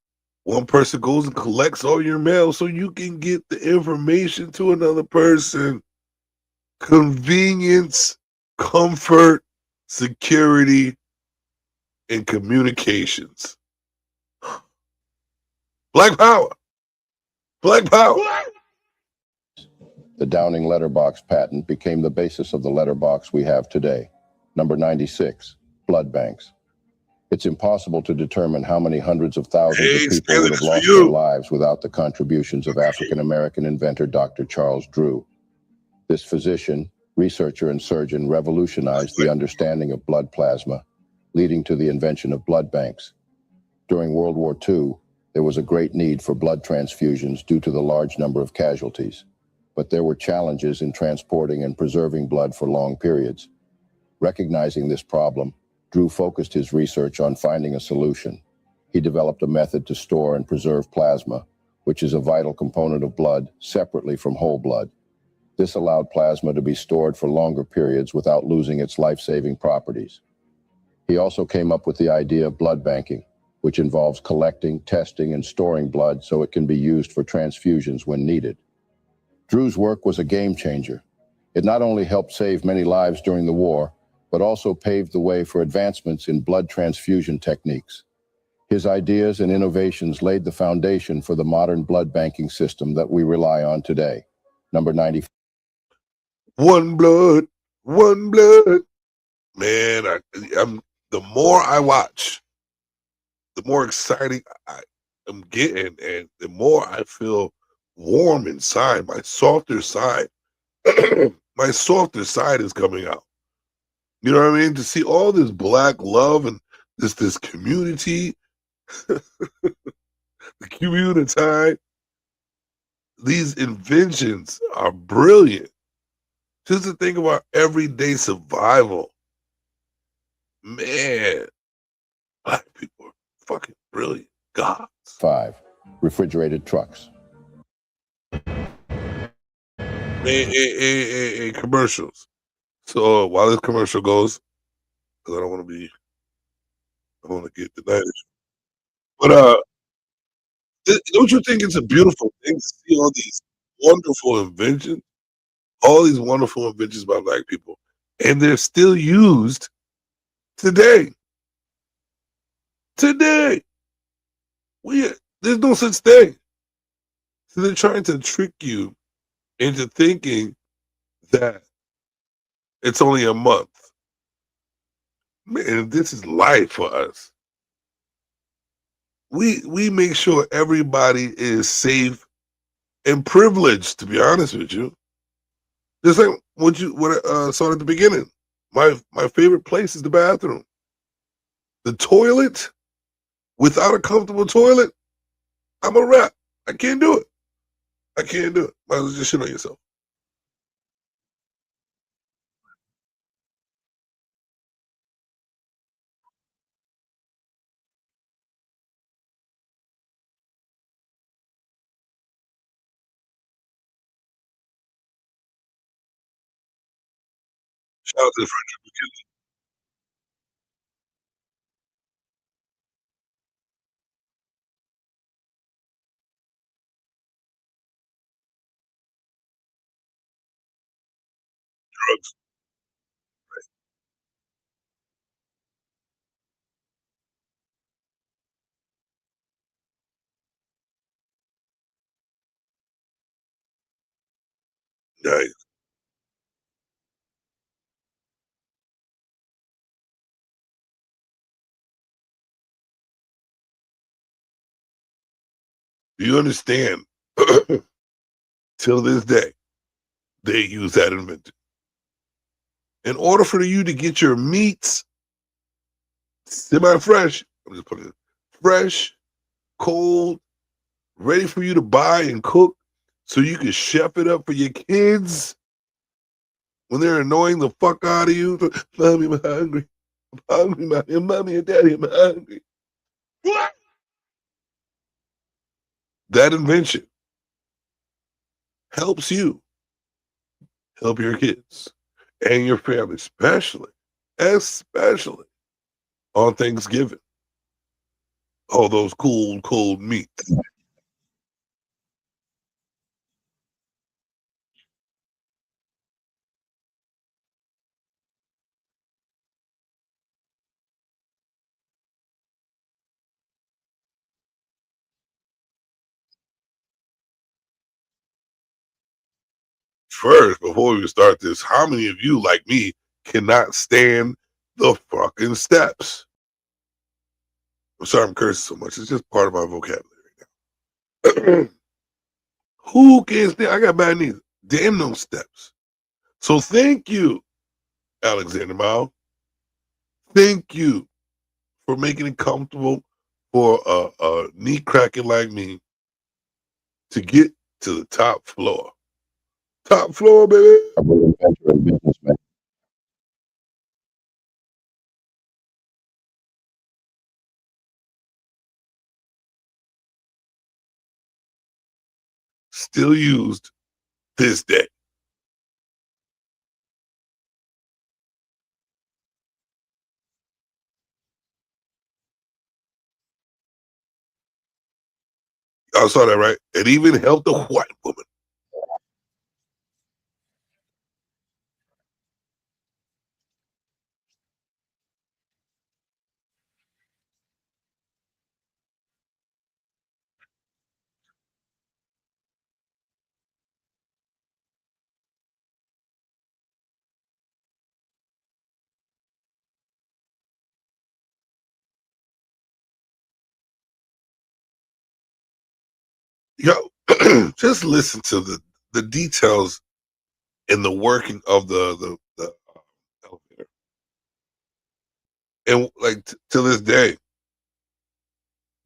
one person goes and collects all your mail so you can get the information to another person. Convenience, comfort, security, and communications. Black power. Black power. The Downing letterbox patent became the basis of the letterbox we have today. Number 96, blood banks. It's impossible to determine how many hundreds of thousands of people would have lost their lives without the contributions of African-American inventor Dr. Charles Drew. This physician, researcher, and surgeon revolutionized the understanding of blood plasma, leading to the invention of blood banks. During World War II, there was a great need for blood transfusions due to the large number of casualties, but there were challenges in transporting and preserving blood for long periods. Recognizing this problem, Drew focused his research on finding a solution. He developed a method to store and preserve plasma, which is a vital component of blood, separately from whole blood. This allowed plasma to be stored for longer periods without losing its life-saving properties. He also came up with the idea of blood banking, which involves collecting, testing, and storing blood so it can be used for transfusions when needed. Drew's work was a game changer. It not only helped save many lives during the war, but also paved the way for advancements in blood transfusion techniques. His ideas and innovations laid the foundation for the modern blood banking system that we rely on today. Number 95. One blood, one blood. Man, the more I watch, the more exciting I am getting, and the more I feel warm inside. My softer side, my softer side is coming out. You know what I mean? To see all this black love and this community, the community, these inventions are brilliant. Just to think about everyday survival. Man, black people are fucking brilliant. God. 5. Refrigerated trucks. Commercials. So while this commercial goes, because I don't want to get denied. But don't you think it's a beautiful thing to see all these wonderful inventions? All these wonderful inventions by black people. And they're still used today. Today. There's no such thing. So they're trying to trick you into thinking that it's only a month. Man, this is life for us. We make sure everybody is safe and privileged, to be honest with you. Just like what I saw at the beginning. My favorite place is the bathroom. The toilet, without a comfortable toilet, I'm a rat. I can't do it. I can't do it. Might as well just shit on yourself. Shout out to Frederick McKinley. Drugs. Nice. Do you understand? Till this day, they use that invention. In order for you to get your meats semi-fresh, I'm just putting it fresh, cold, ready for you to buy and cook so you can chef it up for your kids when they're annoying the fuck out of you. Mommy, I'm hungry. I'm hungry, mommy and daddy, I'm hungry. What? That invention helps you help your kids and your family, especially on Thanksgiving. All those cold meats. First, before we start this, how many of you, like me, cannot stand the fucking steps? I'm sorry I'm cursing so much. It's just part of my vocabulary now. Who can stand? I got bad knees. Damn those steps. So thank you, Alexander Mao. Thank you for making it comfortable for a knee cracking like me to get to the top floor. Top floor, baby. A brilliant inventor and businessman. Still used this day. I saw that, right? It even helped a white woman. Yo, just listen to the details in the working of the elevator. And like to this day,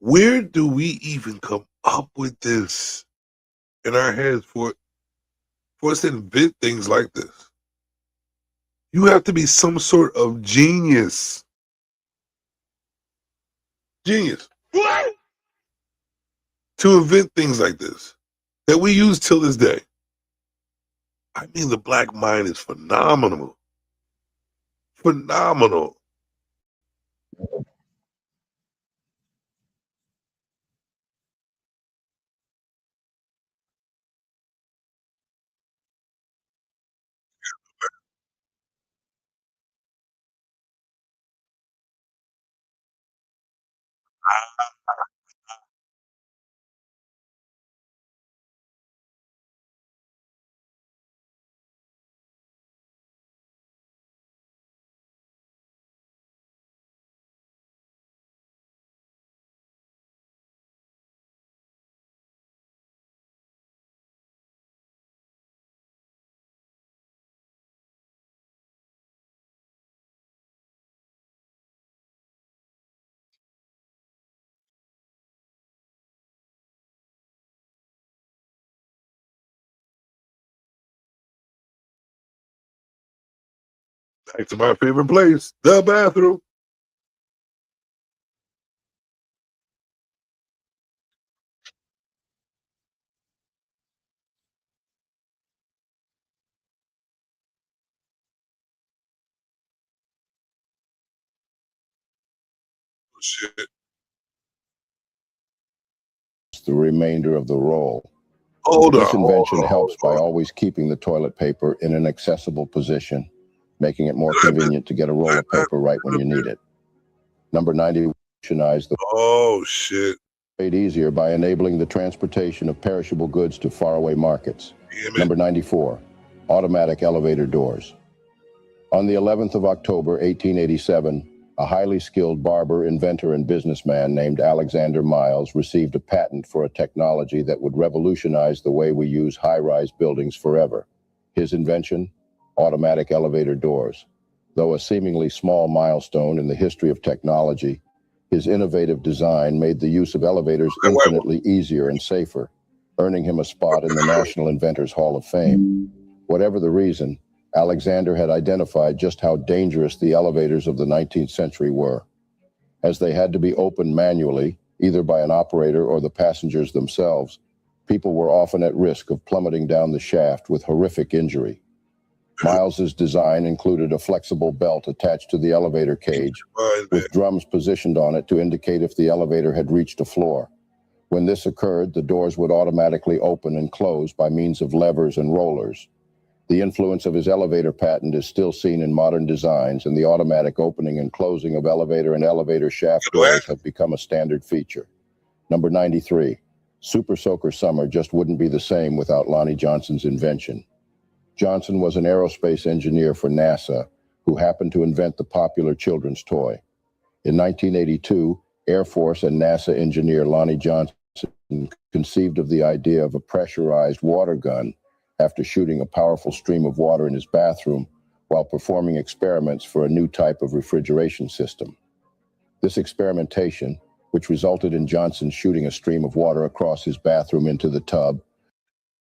where do we even come up with this in our heads for us to invent things like this? You have to be some sort of genius. Genius. What? To invent things like this that we use till this day. I mean, the black mind is phenomenal. Phenomenal. Back to my favorite place, the bathroom. Oh, shit. The remainder of the roll. Hold This on. invention helps by always keeping the toilet paper in an accessible position, making it more convenient to get a roll of paper right when you need it. Number 90, revolutionized the shit. Made easier by enabling the transportation of perishable goods to faraway markets. Number 94, automatic elevator doors. On the 11th of October, 1887, a highly skilled barber, inventor, and businessman named Alexander Miles received a patent for a technology that would revolutionize the way we use high-rise buildings forever. His invention? Automatic elevator doors. Though a seemingly small milestone in the history of technology, his innovative design made the use of elevators infinitely easier and safer, earning him a spot in the National Inventors Hall of Fame. Whatever the reason, Alexander had identified just how dangerous the elevators of the 19th century were. As they had to be opened manually, either by an operator or the passengers themselves, people were often at risk of plummeting down the shaft with horrific injury. Miles's design included a flexible belt attached to the elevator cage, with drums positioned on it to indicate if the elevator had reached a floor. When this occurred, the doors would automatically open and close by means of levers and rollers. The influence of his elevator patent is still seen in modern designs, and the automatic opening and closing of elevator and elevator shaft doors have become a standard feature. Number 93, Super Soaker Summer just wouldn't be the same without Lonnie Johnson's invention. Johnson was an aerospace engineer for NASA who happened to invent the popular children's toy. In 1982, Air Force and NASA engineer Lonnie Johnson conceived of the idea of a pressurized water gun after shooting a powerful stream of water in his bathroom while performing experiments for a new type of refrigeration system. This experimentation, which resulted in Johnson shooting a stream of water across his bathroom into the tub.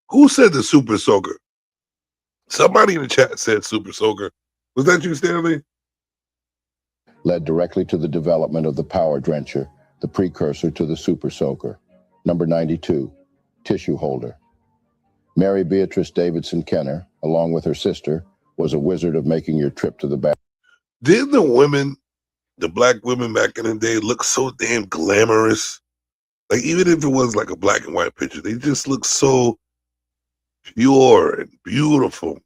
Who said the Super Soaker? Somebody in the chat said Super Soaker. Was that you, Stanley? Led directly to the development of the Power Drencher, the precursor to the Super Soaker. Number 92, tissue holder. Mary Beatrice Davidson Kenner, along with her sister, was a wizard of making your trip to the bathroom. Did the women, the black women back in the day, look so damn glamorous? Like, even if it was like a black and white picture, they just look so pure and beautiful.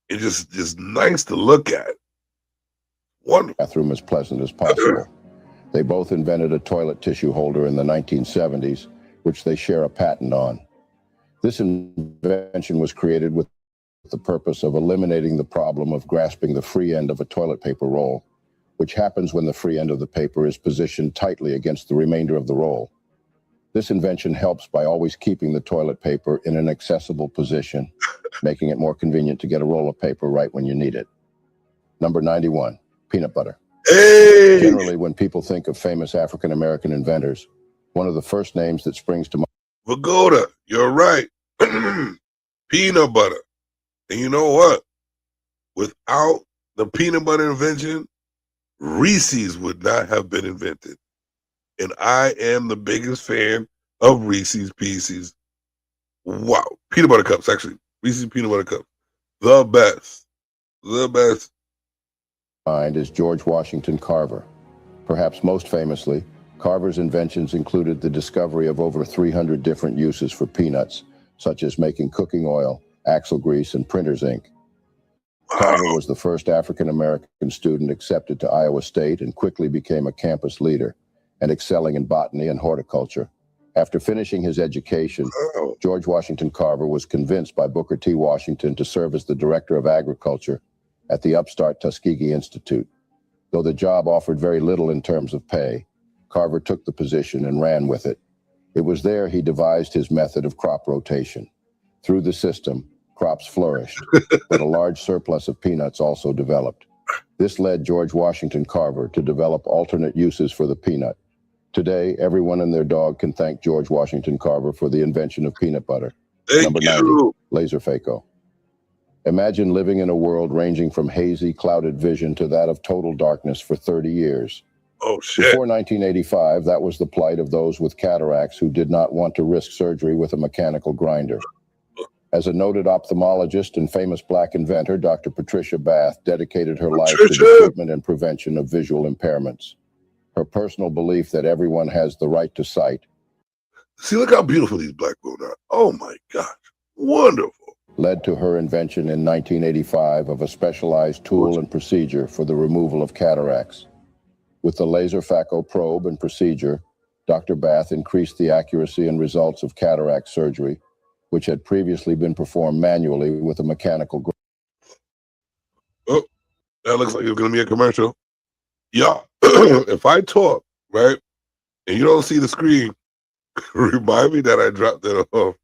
It's just nice to look at. Wonderful. Bathroom as pleasant as possible. They both invented a toilet tissue holder in the 1970s, which they share a patent on. This invention was created with the purpose of eliminating the problem of grasping the free end of a toilet paper roll, which happens when the free end of the paper is positioned tightly against the remainder of the roll. This invention helps by always keeping the toilet paper in an accessible position, making it more convenient to get a roll of paper right when you need it. Number 91, peanut butter. Hey! Generally, when people think of famous African American inventors, one of the first names that springs to mind. Vagoda, you're right. Peanut butter. And you know what? Without the peanut butter invention, Reese's would not have been invented. And I am the biggest fan of Reese's Pieces. Wow. Peanut butter cups, actually. Reese's peanut butter cups. The best. The best. Mind is George Washington Carver. Perhaps most famously, Carver's inventions included the discovery of over 300 different uses for peanuts, such as making cooking oil, axle grease, and printer's ink. Carver was the first African-American student accepted to Iowa State and quickly became a campus leader and excelling in botany and horticulture. After finishing his education, George Washington Carver was convinced by Booker T. Washington to serve as the director of agriculture at the upstart Tuskegee Institute. Though the job offered very little in terms of pay, Carver took the position and ran with it. It was there he devised his method of crop rotation. Through the system, crops flourished, but a large surplus of peanuts also developed. This led George Washington Carver to develop alternate uses for the peanut. Today, everyone and their dog can thank George Washington Carver for the invention of peanut butter. Number 90, laser phaco. Imagine living in a world ranging from hazy, clouded vision to that of total darkness for 30 years. Oh, shit. Before 1985, that was the plight of those with cataracts who did not want to risk surgery with a mechanical grinder. As a noted ophthalmologist and famous black inventor, Dr. Patricia Bath dedicated her life to the treatment and prevention of visual impairments. Her personal belief that everyone has the right to sight. See, look how beautiful these black women are. Oh, my gosh. Wonderful. Led to her invention in 1985 of a specialized tool and procedure for the removal of cataracts. With the laser phaco probe and procedure, Dr. Bath increased the accuracy and results of cataract surgery, which had previously been performed manually with a mechanical grinder. Oh, that looks like it's going to be a commercial. Yeah, if I talk, right, and you don't see the screen, remind me that I dropped that off.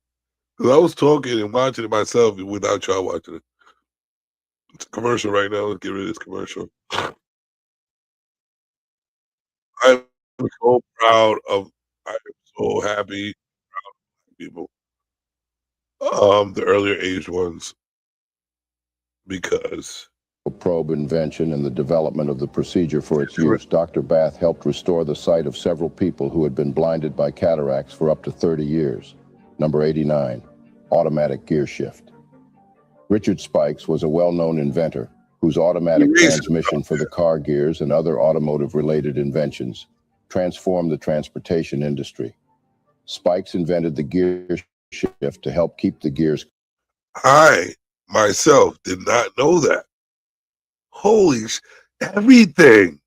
Because I was talking and watching it myself without y'all watching it. It's a commercial right now. Let's get rid of this commercial. I'm so proud of, I am so happy, proud of people. The earlier age ones, because probe invention and the development of the procedure for its use, Dr. Bath helped restore the sight of several people who had been blinded by cataracts for up to 30 years. Number 89, automatic gear shift. Richard Spikes was a well-known inventor whose automatic transmission for the car gears and other automotive-related inventions transformed the transportation industry. Spikes invented the gear shift to help keep the gears. I, myself, did not know that. Holy everything.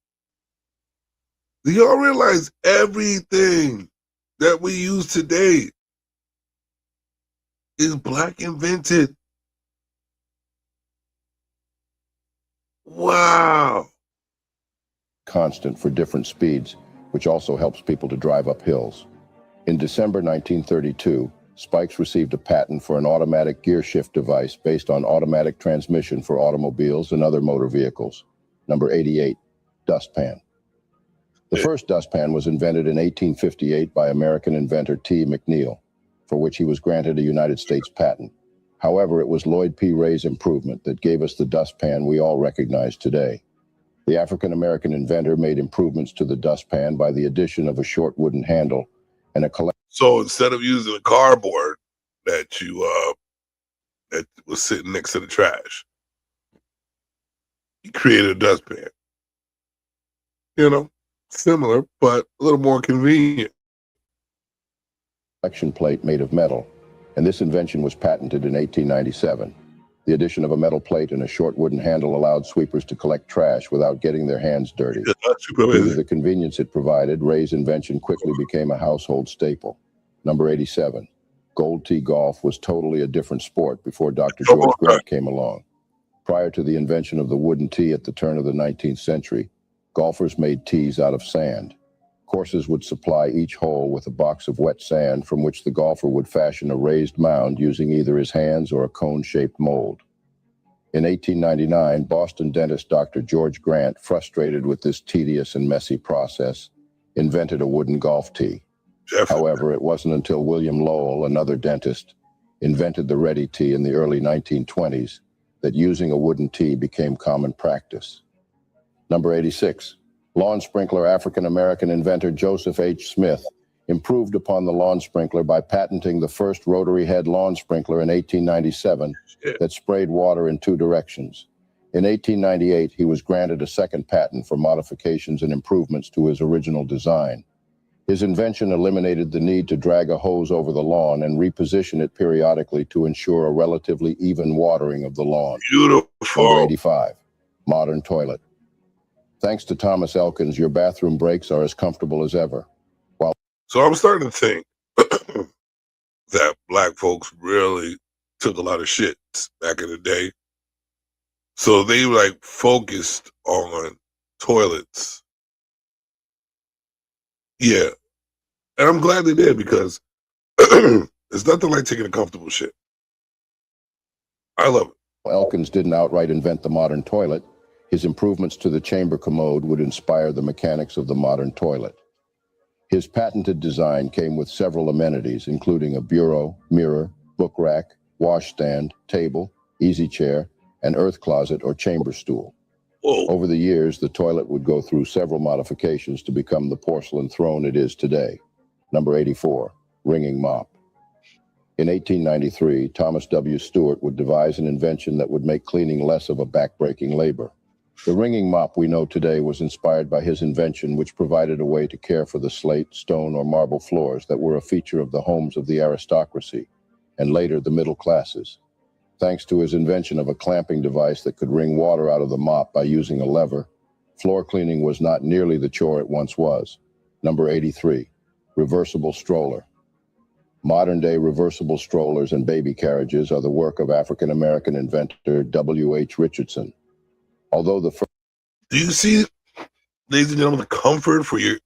Do y'all realize everything that we use today is black invented? Wow. Constant for different speeds, which also helps people to drive up hills. In December 1932, Spikes received a patent for an automatic gear shift device based on automatic transmission for automobiles and other motor vehicles. Number 88, dustpan. The first dustpan was invented in 1858 by American inventor T. McNeil, for which he was granted a United States patent. However, it was Lloyd P. Ray's improvement that gave us the dustpan we all recognize today. The African-American inventor made improvements to the dustpan by the addition of a short wooden handle and a collection. So instead of using a cardboard that you that was sitting next to the trash, he created a dustpan. You know, similar but a little more convenient. Collection plate made of metal, and this invention was patented in 1897. The addition of a metal plate and a short wooden handle allowed sweepers to collect trash without getting their hands dirty. Due to the convenience it provided, Ray's invention quickly became a household staple. Number 87, gold tee golf was totally a different sport before Dr. George Grant came along. Prior to the invention of the wooden tee at the turn of the 19th century, golfers made tees out of sand. Courses would supply each hole with a box of wet sand from which the golfer would fashion a raised mound using either his hands or a cone-shaped mold. In 1899, Boston dentist Dr. George Grant, frustrated with this tedious and messy process, invented a wooden golf tee. However, it wasn't until William Lowell, another dentist, invented the ready tee in the early 1920s that using a wooden tee became common practice. Number 86, lawn sprinkler African-American inventor Joseph H. Smith improved upon the lawn sprinkler by patenting the first rotary head lawn sprinkler in 1897 that sprayed water in two directions. In 1898, he was granted a second patent for modifications and improvements to his original design. His invention eliminated the need to drag a hose over the lawn and reposition it periodically to ensure a relatively even watering of the lawn. Beautiful. Number 85, modern toilet. Thanks to Thomas Elkins, your bathroom breaks are as comfortable as ever. So I'm starting to think that black folks really took a lot of shit back in the day. So they like focused on toilets. Yeah. And I'm glad they did because it's nothing like taking a comfortable shit. I love it. Elkins didn't outright invent the modern toilet. His improvements to the chamber commode would inspire the mechanics of the modern toilet. His patented design came with several amenities, including a bureau, mirror, book rack, washstand, table, easy chair, and earth closet or chamber stool. Whoa. Over the years, the toilet would go through several modifications to become the porcelain throne it is today. Number 84, ringing mop. In 1893, Thomas W. Stewart would devise an invention that would make cleaning less of a back-breaking labor. The ringing mop we know today was inspired by his invention, which provided a way to care for the slate, stone, or marble floors that were a feature of the homes of the aristocracy, and later the middle classes. Thanks to his invention of a clamping device that could wring water out of the mop by using a lever, floor cleaning was not nearly the chore it once was. Number 83, reversible stroller. Modern-day reversible strollers and baby carriages are the work of African-American inventor W.H. Richardson. Although the first... Do you see, ladies and gentlemen, the comfort for your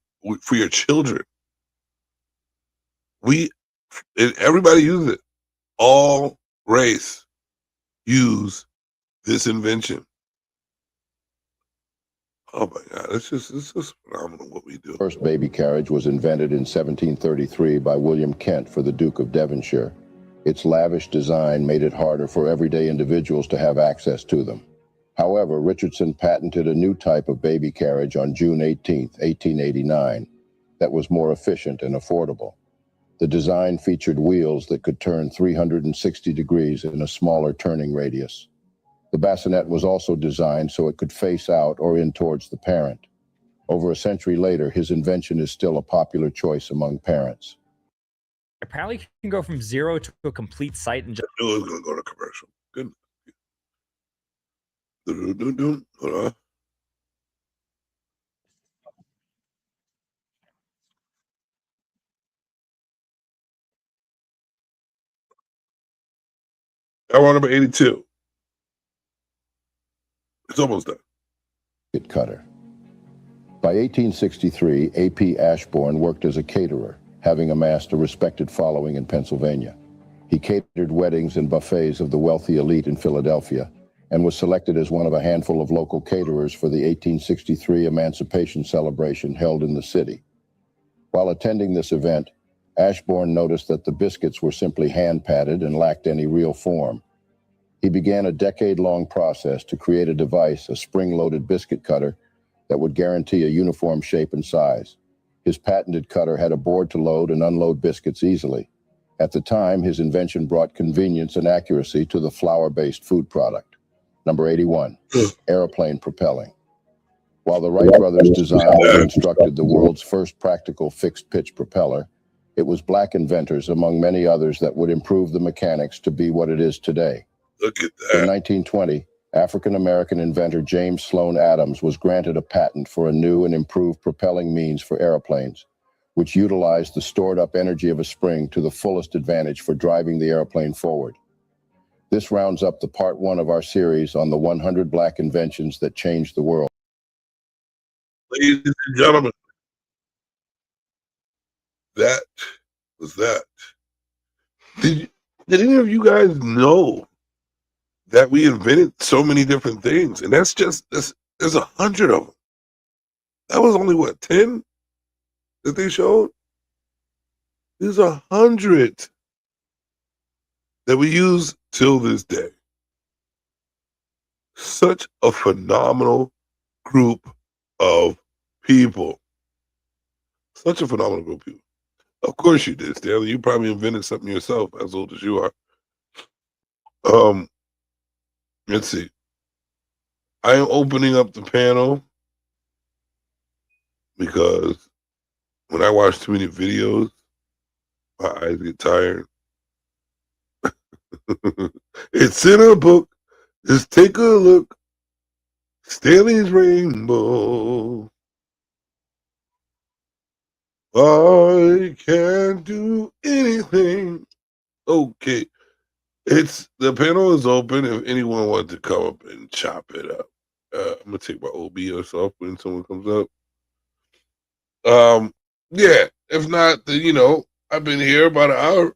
children? Everybody uses it. All race use this invention. Oh my God, it's just phenomenal what we do. The first baby carriage was invented in 1733 by William Kent for the Duke of Devonshire. Its lavish design made it harder for everyday individuals to have access to them. However, Richardson patented a new type of baby carriage on June 18, 1889, that was more efficient and affordable. The design featured wheels that could turn 360 degrees in a smaller turning radius. The bassinet was also designed so it could face out or in towards the parent. Over a century later, his invention is still a popular choice among parents. Apparently, you can go from zero to a complete site and just... I knew it was going to go to commercial. Good. Hold on. I want number 82. It's almost done. Cutter. By 1863, A.P. Ashbourne worked as a caterer, having amassed a respected following in Pennsylvania. He catered weddings and buffets of the wealthy elite in Philadelphia, and was selected as one of a handful of local caterers for the 1863 Emancipation celebration held in the city. While attending this event, Ashbourne noticed that the biscuits were simply hand-patted and lacked any real form. He began a decade-long process to create a device, a spring-loaded biscuit cutter, that would guarantee a uniform shape and size. His patented cutter had a board to load and unload biscuits easily. At the time, his invention brought convenience and accuracy to the flour-based food product. Number 81, airplane propelling. While the Wright brothers designed and constructed the world's first practical fixed-pitch propeller, it was black inventors, among many others, that would improve the mechanics to be what it is today. Look at that. In 1920, African-American inventor James Sloan Adams was granted a patent for a new and improved propelling means for airplanes, which utilized the stored-up energy of a spring to the fullest advantage for driving the airplane forward. This rounds up the part 1 of our series on the 100 black inventions that changed the world. Ladies and gentlemen, that was that. Did any of you guys know that we invented so many different things, and that's just there's 100 of them. That was only what 10 that they showed. There's 100 that we use till this day. Such a phenomenal group of people. Such a phenomenal group of people. Of course you did, Stanley. You probably invented something yourself, as old as you are. Let's see. I am opening up the panel because when I watch too many videos, my eyes get tired. It's in a book. Just take a look. Stanley's Rainbow. I can't do anything. Okay. The panel is open if anyone wants to come up and chop it up. I'm gonna take my OBS off when someone comes up. Yeah. If not, then I've been here about an hour.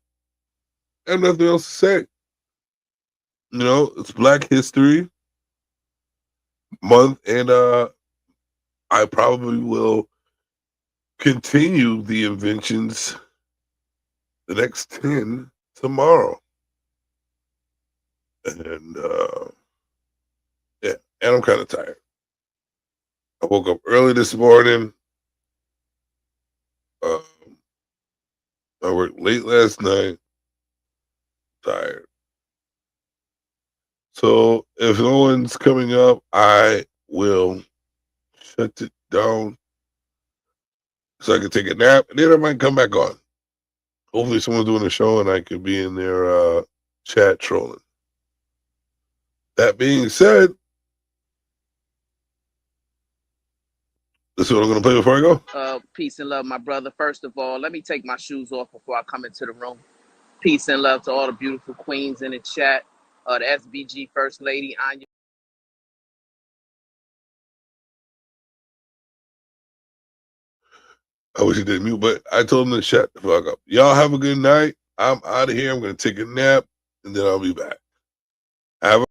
I have nothing else to say. It's Black History Month, and I probably will continue the inventions the next 10 tomorrow. And yeah, and I'm kind of tired. I woke up early this morning. I worked late last night. Tired. So if no one's coming up, I will shut it down so I can take a nap, and then I might come back on. Hopefully someone's doing a show and I could be in their chat trolling. That being said, this is what I'm going to play before I go. Peace and love, my brother. First of all, let me take my shoes off before I come into the room. Peace and love to all the beautiful queens in the chat. The SBG First Lady, Anya. I wish he didn't mute, but I told him to shut the fuck up. Y'all have a good night. I'm out of here. I'm going to take a nap, and then I'll be back. Have a